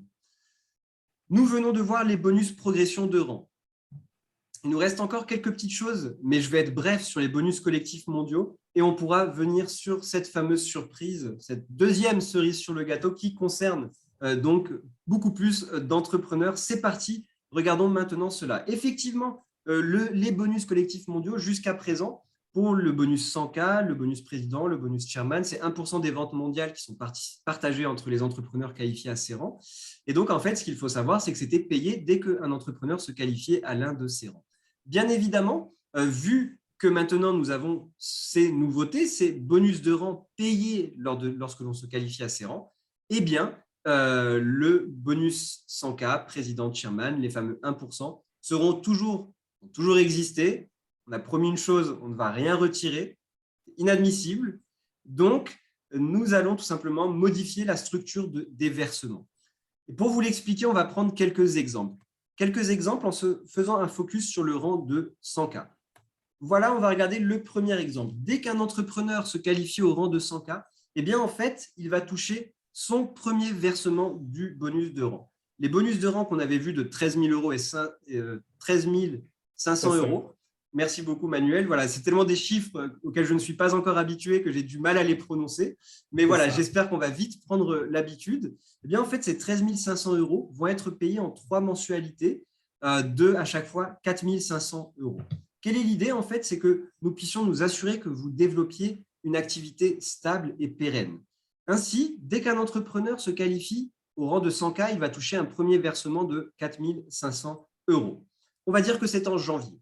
Nous venons de voir les bonus progression de rang. Il nous reste encore quelques petites choses, mais je vais être bref sur les bonus collectifs mondiaux et on pourra venir sur cette fameuse surprise, cette deuxième cerise sur le gâteau qui concerne donc beaucoup plus d'entrepreneurs. C'est parti, regardons maintenant cela. Effectivement, les bonus collectifs mondiaux jusqu'à présent, pour le bonus 100K, le bonus président, le bonus chairman, c'est 1% des ventes mondiales qui sont partagées entre les entrepreneurs qualifiés à ces rangs. Et donc, en fait, ce qu'il faut savoir, c'est que c'était payé dès qu'un entrepreneur se qualifiait à l'un de ces rangs. Bien évidemment, vu que maintenant nous avons ces nouveautés, ces bonus de rang payés lorsque l'on se qualifie à ces rangs, eh bien, le bonus 100K, président, chairman, les fameux 1%, seront toujours exister. On a promis une chose, on ne va rien retirer, inadmissible. Donc, nous allons tout simplement modifier la structure des versements. Et pour vous l'expliquer, on va prendre quelques exemples. Quelques exemples en se faisant un focus sur le rang de 100K. Voilà, on va regarder le premier exemple. Dès qu'un entrepreneur se qualifie au rang de 100K, eh bien, en fait, il va toucher son premier versement du bonus de rang. Les bonus de rang qu'on avait vus de 13 000 € et 13 500 €. Merci beaucoup, Manuel. Voilà, c'est tellement des chiffres auxquels je ne suis pas encore habitué que j'ai du mal à les prononcer. Mais voilà, j'espère qu'on va vite prendre l'habitude. Eh bien, en fait, ces 13 500 € vont être payés en 3 mensualités de, à chaque fois, 4 500 €. Quelle est l'idée, en fait? C'est que nous puissions nous assurer que vous développiez une activité stable et pérenne. Ainsi, dès qu'un entrepreneur se qualifie au rang de 100K, il va toucher un premier versement de 4 500 €. On va dire que c'est en janvier.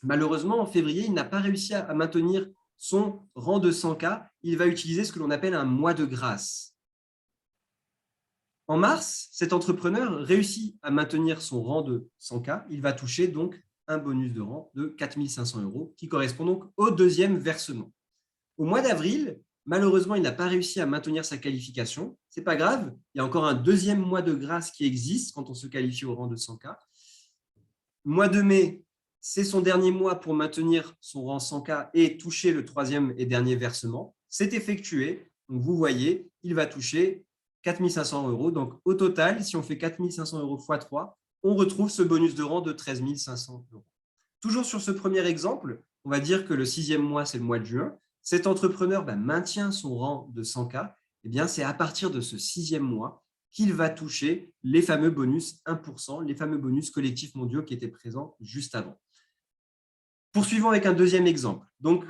Malheureusement, en février, il n'a pas réussi à maintenir son rang de 100K. Il va utiliser ce que l'on appelle un mois de grâce. En mars, cet entrepreneur réussit à maintenir son rang de 100K. Il va toucher donc un bonus de rang de 4 500 € qui correspond donc au deuxième versement. Au mois d'avril, Malheureusement, il n'a pas réussi à maintenir sa qualification. Ce n'est pas grave, il y a encore un deuxième mois de grâce qui existe quand on se qualifie au rang de 100K. Mois de mai, c'est son dernier mois pour maintenir son rang 100K et toucher le troisième et dernier versement. C'est effectué. Donc, vous voyez, il va toucher 4 500 €. Donc, au total, si on fait 4 500 € x 3, on retrouve ce bonus de rang de 13 500 €. Toujours sur ce premier exemple, on va dire que le 6e mois, c'est le mois de juin. Cet entrepreneur maintient son rang de 100K. Eh bien, c'est à partir de ce 6e mois qu'il va toucher les fameux bonus 1%, les fameux bonus collectifs mondiaux qui étaient présents juste avant. Poursuivons avec un deuxième exemple. Donc,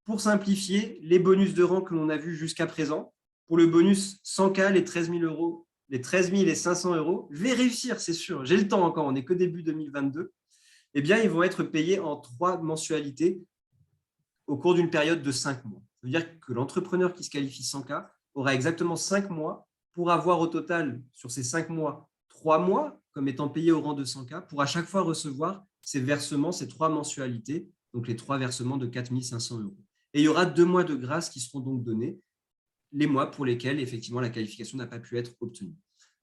pour simplifier, les bonus de rang que l'on a vus jusqu'à présent, pour le bonus 100K, les 13 000 €, les 13 500 €, je vais réussir, c'est sûr, j'ai le temps encore, on n'est que début 2022, eh bien, ils vont être payés en 3 mensualités au cours d'une période de 5 mois. Ça veut dire que l'entrepreneur qui se qualifie 100K aura exactement 5 mois pour avoir au total, sur ces 5 mois, 3 mois comme étant payés au rang de 100K pour à chaque fois recevoir ces versements, ces 3 mensualités, donc les 3 versements de 4 500 €. Et il y aura 2 mois de grâce qui seront donc donnés, les mois pour lesquels, effectivement, la qualification n'a pas pu être obtenue.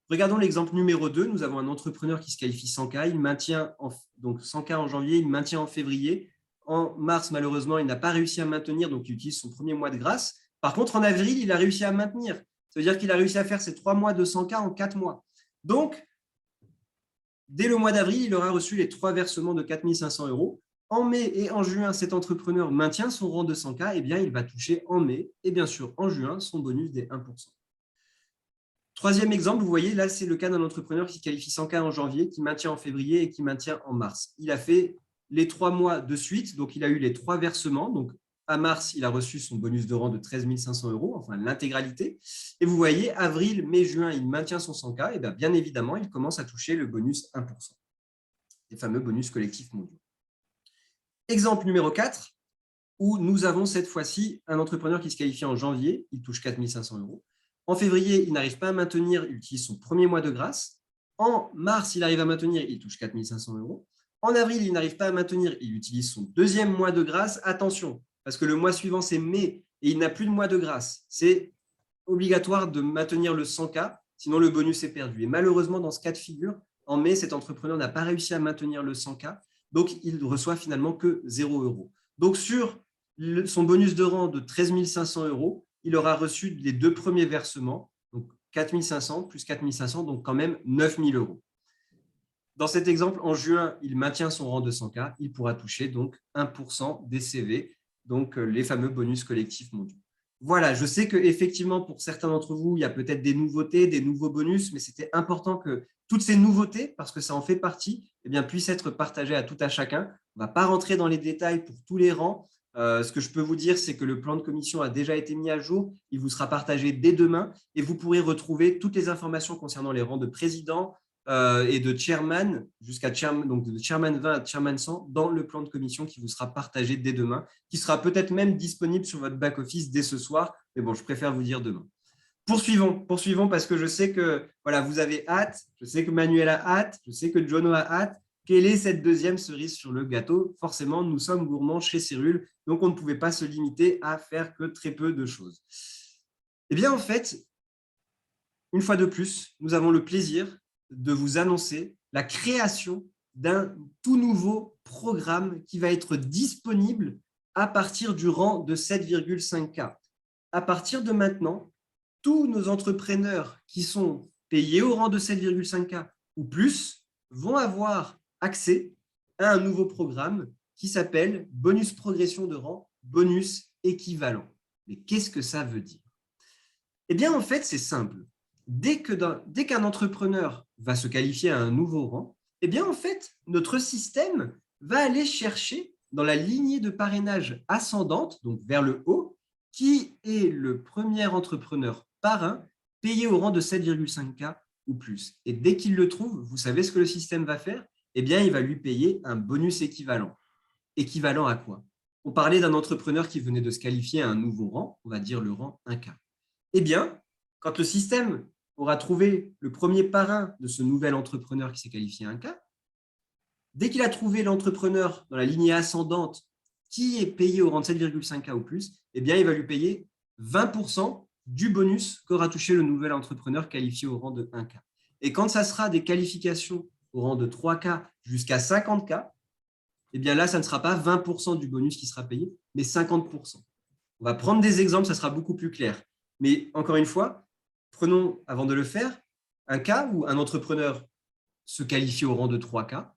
Regardons l'exemple numéro 2. Nous avons un entrepreneur qui se qualifie 100K. Il maintient donc 100K en janvier, il maintient en février. En mars, malheureusement, il n'a pas réussi à maintenir, donc il utilise son premier mois de grâce. Par contre, en avril, il a réussi à maintenir. Ça veut dire qu'il a réussi à faire ses 3 mois de 100K en 4 mois. Donc, dès le mois d'avril, il aura reçu les 3 versements de 4 500 €. En mai et en juin, cet entrepreneur maintient son rang de 100K. Eh bien, il va toucher en mai et bien sûr en juin son bonus des 1%. Troisième exemple, vous voyez, là, c'est le cas d'un entrepreneur qui qualifie 100K en janvier, qui maintient en février et qui maintient en mars. Il a fait les 3 mois de suite, donc il a eu les 3 versements. Donc, à mars, il a reçu son bonus de rang de 13 500 €, enfin l'intégralité. Et vous voyez, avril, mai, juin, il maintient son 100K. Et bien évidemment, il commence à toucher le bonus 1%, les fameux bonus collectifs mondiaux. Exemple numéro 4, où nous avons cette fois-ci un entrepreneur qui se qualifie en janvier, il touche 4 500 €. En février, il n'arrive pas à maintenir, il utilise son premier mois de grâce. En mars, il arrive à maintenir, il touche 4 500 €. En avril, il n'arrive pas à maintenir, il utilise son deuxième mois de grâce. Attention, parce que le mois suivant, c'est mai et il n'a plus de mois de grâce. C'est obligatoire de maintenir le 100K, sinon le bonus est perdu. Et malheureusement, dans ce cas de figure, en mai, cet entrepreneur n'a pas réussi à maintenir le 100K, donc il reçoit finalement que 0 €. Donc, sur son bonus de rang de 13 500 €, il aura reçu les 2 premiers versements, donc 4 500 plus 4 500, donc quand même 9 000 €. Dans cet exemple, en juin, il maintient son rang de 100K, il pourra toucher donc 1% des CV, donc les fameux bonus collectifs mondiaux. Voilà, je sais qu'effectivement, pour certains d'entre vous, il y a peut-être des nouveautés, des nouveaux bonus, mais c'était important que toutes ces nouveautés, parce que ça en fait partie, eh bien, puissent être partagées à tout à chacun. On ne va pas rentrer dans les détails pour tous les rangs. Ce que je peux vous dire, c'est que le plan de commission a déjà été mis à jour. Il vous sera partagé dès demain et vous pourrez retrouver toutes les informations concernant les rangs de président et de chairman, jusqu'à chairman, donc de chairman 20 à chairman 100, dans le plan de commission qui vous sera partagé dès demain, qui sera peut-être même disponible sur votre back-office dès ce soir. Mais bon, je préfère vous dire demain. Poursuivons parce que je sais que voilà, vous avez hâte, je sais que Manuel a hâte, je sais que Jono a hâte. Quelle est cette deuxième cerise sur le gâteau? Forcément, nous sommes gourmands chez Cyrul, donc on ne pouvait pas se limiter à faire que très peu de choses. Eh bien, en fait, une fois de plus, nous avons le plaisir de vous annoncer la création d'un tout nouveau programme qui va être disponible à partir du rang de 7,5K. À partir de maintenant, tous nos entrepreneurs qui sont payés au rang de 7,5K ou plus vont avoir accès à un nouveau programme qui s'appelle bonus progression de rang, bonus équivalent. Mais qu'est-ce que ça veut dire? Eh bien, en fait, c'est simple. Dès qu'un entrepreneur va se qualifier à un nouveau rang, eh bien, en fait, notre système va aller chercher dans la lignée de parrainage ascendante, donc vers le haut, qui est le premier entrepreneur parrain payé au rang de 7,5K ou plus. Et dès qu'il le trouve, vous savez ce que le système va faire? Eh bien, il va lui payer un bonus équivalent. Équivalent à quoi? On parlait d'un entrepreneur qui venait de se qualifier à un nouveau rang, on va dire le rang 1K. Eh bien, quand le système aura trouvé le premier parrain de ce nouvel entrepreneur qui s'est qualifié à 1K, dès qu'il a trouvé l'entrepreneur dans la lignée ascendante qui est payé au rang de 7,5K ou plus, eh bien, il va lui payer 20% du bonus qu'aura touché le nouvel entrepreneur qualifié au rang de 1K. Et quand ça sera des qualifications au rang de 3K jusqu'à 50K, eh bien là, ça ne sera pas 20% du bonus qui sera payé, mais 50%. On va prendre des exemples, ça sera beaucoup plus clair. Mais encore une fois, prenons, avant de le faire, un cas où un entrepreneur se qualifie au rang de 3K.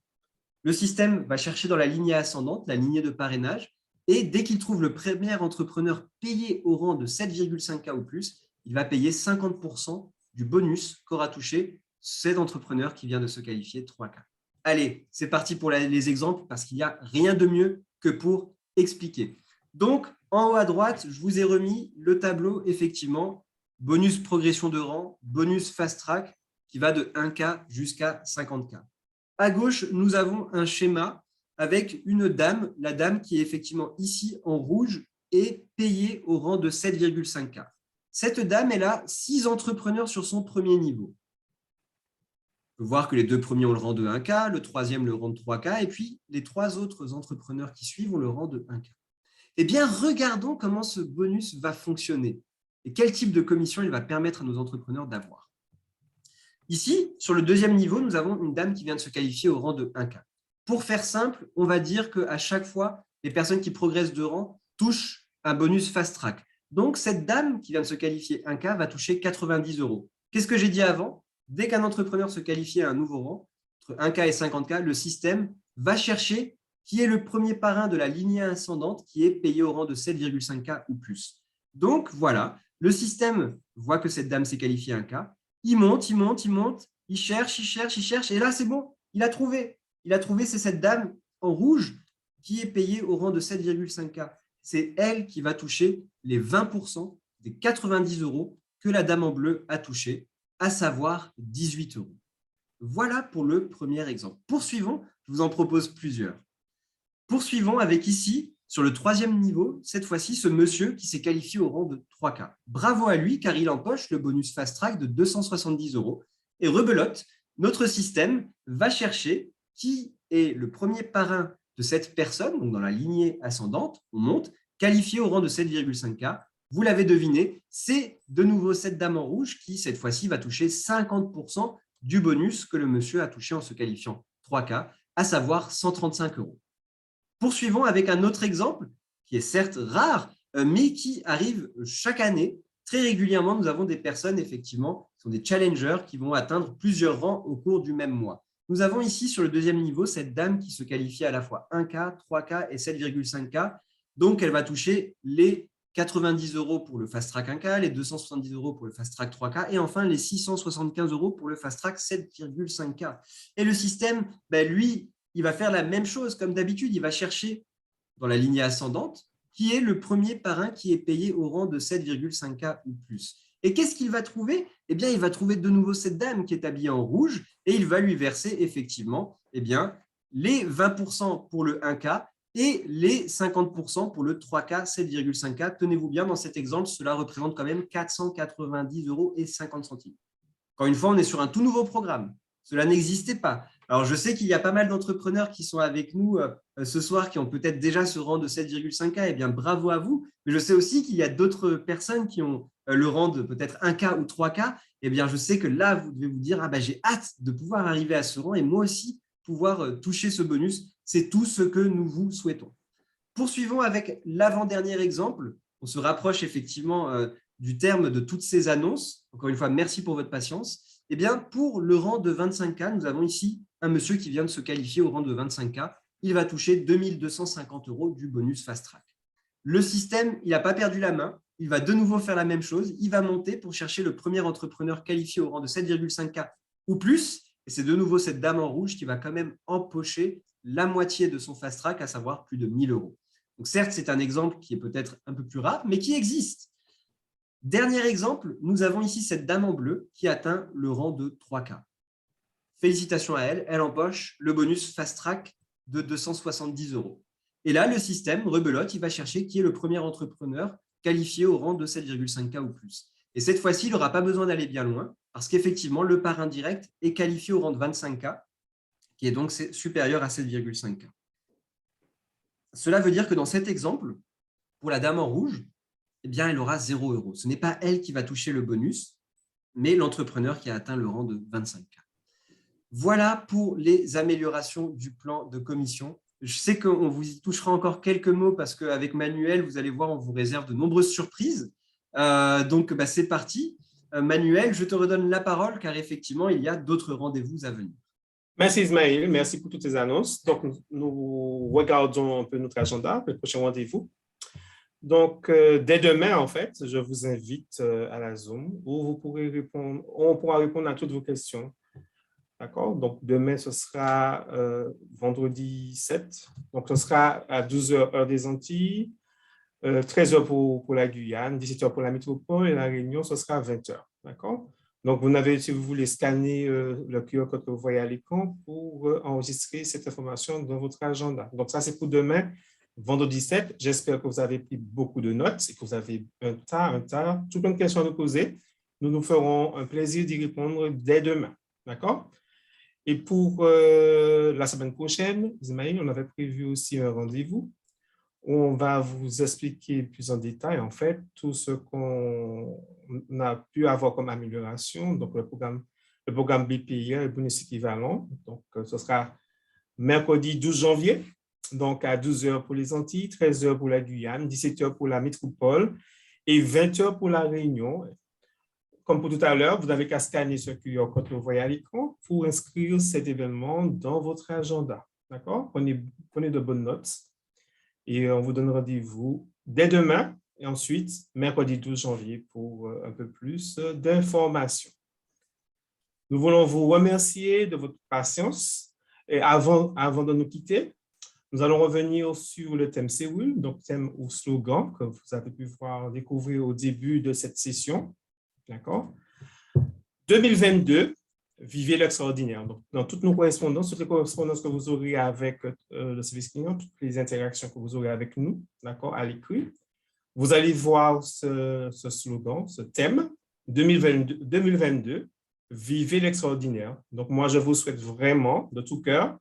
Le système va chercher dans la lignée ascendante, la lignée de parrainage, et dès qu'il trouve le premier entrepreneur payé au rang de 7,5K ou plus, il va payer 50% du bonus qu'aura touché cet entrepreneur qui vient de se qualifier 3K. Allez, c'est parti pour les exemples parce qu'il n'y a rien de mieux que pour expliquer. Donc, en haut à droite, je vous ai remis le tableau, effectivement, bonus progression de rang, bonus fast track qui va de 1K jusqu'à 50K. À gauche, nous avons un schéma avec une dame, la dame qui est effectivement ici en rouge et payée au rang de 7,5K. Cette dame, elle a 6 entrepreneurs sur son premier niveau. On peut voir que les 2 premiers ont le rang de 1K, le troisième le rang de 3K, et puis les 3 autres entrepreneurs qui suivent ont le rang de 1K. Eh bien, regardons comment ce bonus va fonctionner et quel type de commission il va permettre à nos entrepreneurs d'avoir. Ici, sur le deuxième niveau, nous avons une dame qui vient de se qualifier au rang de 1K. Pour faire simple, on va dire qu'à chaque fois, les personnes qui progressent de rang touchent un bonus fast track. Donc, cette dame qui vient de se qualifier 1K va toucher 90 €. Qu'est-ce que j'ai dit avant? Dès qu'un entrepreneur se qualifie à un nouveau rang, entre 1K et 50K, le système va chercher qui est le premier parrain de la lignée ascendante qui est payé au rang de 7,5K ou plus. Donc, voilà, le système voit que cette dame s'est qualifiée 1K. Il monte, il cherche, et là, c'est bon, il a trouvé. Il a trouvé, c'est cette dame en rouge qui est payée au rang de 7,5K. C'est elle qui va toucher les 20% des 90 € que la dame en bleu a touché, à savoir 18 €. Voilà pour le premier exemple. Poursuivons, je vous en propose plusieurs. Poursuivons avec ici, sur le troisième niveau, cette fois-ci, ce monsieur qui s'est qualifié au rang de 3K. Bravo à lui, car il empoche le bonus fast track de 270 €. Et rebelote, notre système va chercher qui est le premier parrain de cette personne, donc dans la lignée ascendante, on monte, qualifié au rang de 7,5K. Vous l'avez deviné, c'est de nouveau cette dame en rouge qui, cette fois-ci, va toucher 50% du bonus que le monsieur a touché en se qualifiant 3K, à savoir 135 €. Poursuivons avec un autre exemple qui est certes rare, mais qui arrive chaque année. Très régulièrement, nous avons des personnes, effectivement, qui sont des challengers qui vont atteindre plusieurs rangs au cours du même mois. Nous avons ici, sur le deuxième niveau, cette dame qui se qualifie à la fois 1K, 3K et 7,5K. Donc, elle va toucher les 90 € pour le fast track 1K, les 270 € pour le fast track 3K et enfin les 675 € pour le fast track 7,5K. Et le système, lui, il va faire la même chose. Comme d'habitude, il va chercher dans la lignée ascendante qui est le premier parrain qui est payé au rang de 7,5K ou plus. Et qu'est-ce qu'il va trouver? Eh bien, il va trouver de nouveau cette dame qui est habillée en rouge et il va lui verser effectivement les 20% pour le 1K et les 50% pour le 3K 7,5K. Tenez-vous bien, dans cet exemple, cela représente quand même 490,50 €. Encore une fois, on est sur un tout nouveau programme. Cela n'existait pas. Alors, je sais qu'il y a pas mal d'entrepreneurs qui sont avec nous ce soir qui ont peut-être déjà ce rang de 7,5K. Eh bien, bravo à vous. Mais je sais aussi qu'il y a d'autres personnes qui ont le rang de peut-être 1K ou 3K. Eh bien, je sais que là, vous devez vous dire, j'ai hâte de pouvoir arriver à ce rang et moi aussi pouvoir toucher ce bonus. C'est tout ce que nous vous souhaitons. Poursuivons avec l'avant-dernier exemple. On se rapproche effectivement du terme de toutes ces annonces. Encore une fois, merci pour votre patience. Eh bien, pour le rang de 25K, nous avons ici un monsieur qui vient de se qualifier au rang de 25K. Il va toucher 2250 € du bonus fast track. Le système, il n'a pas perdu la main. Il va de nouveau faire la même chose. Il va monter pour chercher le premier entrepreneur qualifié au rang de 7,5K ou plus. Et c'est de nouveau cette dame en rouge qui va quand même empocher la moitié de son fast track, à savoir plus de 1000 €. Donc certes, c'est un exemple qui est peut-être un peu plus rare, mais qui existe. Dernier exemple, nous avons ici cette dame en bleu qui atteint le rang de 3K. Félicitations à elle, elle empoche le bonus fast track de 270 €. Et là, le système, rebelote, il va chercher qui est le premier entrepreneur qualifié au rang de 7,5K ou plus. Et cette fois-ci, il n'aura pas besoin d'aller bien loin, parce qu'effectivement, le parrain direct est qualifié au rang de 25K, qui est donc supérieur à 7,5K. Cela veut dire que dans cet exemple, pour la dame en rouge, eh bien, elle aura 0 €. Ce n'est pas elle qui va toucher le bonus, mais l'entrepreneur qui a atteint le rang de 25K. Voilà pour les améliorations du plan de commission. Je sais qu'on vous y touchera encore quelques mots parce qu'avec Manuel, vous allez voir, on vous réserve de nombreuses surprises. Donc, c'est parti. Manuel, je te redonne la parole car effectivement, il y a d'autres rendez-vous à venir. Merci Ismaël, merci pour toutes ces annonces. Donc, nous regardons un peu notre agenda, le prochain rendez-vous. Donc, dès demain, en fait, je vous invite à la Zoom où on pourra répondre à toutes vos questions. D'accord? Donc, demain, ce sera vendredi 7. Donc, ce sera à 12h, heure des Antilles, 13h pour la Guyane, 17h pour la métropole et la Réunion, ce sera à 20h. D'accord? Donc, vous n'avez, si vous voulez, scanner le QR code que vous voyez à l'écran pour enregistrer cette information dans votre agenda. Donc, ça, c'est pour demain, vendredi 7. J'espère que vous avez pris beaucoup de notes et que vous avez un tas, tout plein de questions à nous poser. Nous nous ferons un plaisir d'y répondre dès demain. D'accord? Et pour la semaine prochaine, Ismaël, on avait prévu aussi un rendez-vous où on va vous expliquer plus en détail, en fait, tout ce qu'on a pu avoir comme amélioration. Donc, le programme BPIA et bonus équivalent. Donc, ce sera mercredi 12 janvier, donc à 12h pour les Antilles, 13h pour la Guyane, 17h pour la métropole et 20h pour la Réunion. Comme pour tout à l'heure, vous n'avez qu'à scanner ce QR code que vous voyez à l'écran pour inscrire cet événement dans votre agenda. D'accord? Prenez de bonnes notes et on vous donne rendez-vous dès demain et ensuite, mercredi 12 janvier pour un peu plus d'informations. Nous voulons vous remercier de votre patience et avant de nous quitter, nous allons revenir sur le thème Séoul, donc thème ou slogan que vous avez pu découvrir au début de cette session. D'accord? 2022, vivez l'extraordinaire. Donc, dans toutes nos correspondances, toutes les correspondances que vous aurez avec le service client, toutes les interactions que vous aurez avec nous, d'accord, à l'écrit, vous allez voir ce slogan, ce thème, 2022, vivez l'extraordinaire. Donc, moi, je vous souhaite vraiment, de tout cœur,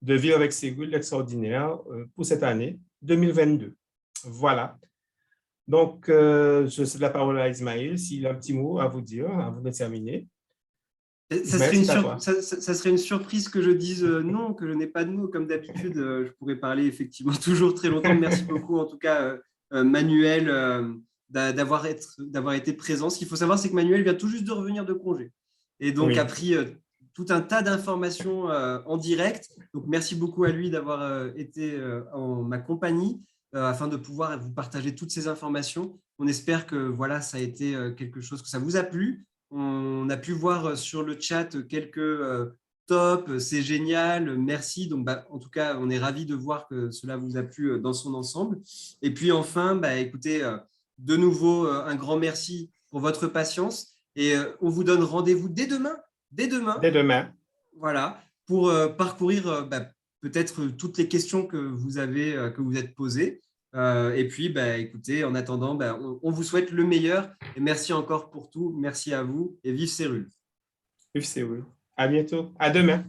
de vivre avec Séoul l'extraordinaire pour cette année 2022. Voilà. Donc, je cède la parole à Ismaël, s'il a un petit mot à vous dire avant de terminer. Ça serait une surprise que je dise non, que je n'ai pas de mots. Comme d'habitude, je pourrais parler effectivement toujours très longtemps. Merci beaucoup, en tout cas, Manuel, d'avoir été présent. Ce qu'il faut savoir, c'est que Manuel vient tout juste de revenir de congé et donc a pris tout un tas d'informations en direct. Donc, merci beaucoup à lui d'avoir été en ma compagnie afin de pouvoir vous partager toutes ces informations. On espère que voilà, ça a été quelque chose, que ça vous a plu. On a pu voir sur le chat quelques tops, c'est génial, merci. Donc, en tout cas, on est ravis de voir que cela vous a plu dans son ensemble. Et puis enfin, écoutez, de nouveau, un grand merci pour votre patience. Et on vous donne rendez-vous dès demain. Dès demain. Voilà, pour parcourir peut-être toutes les questions que vous êtes posées. Et puis, écoutez, en attendant, on vous souhaite le meilleur. Et merci encore pour tout. Merci à vous et vive Cérul. Vive Séoul. À bientôt. À demain.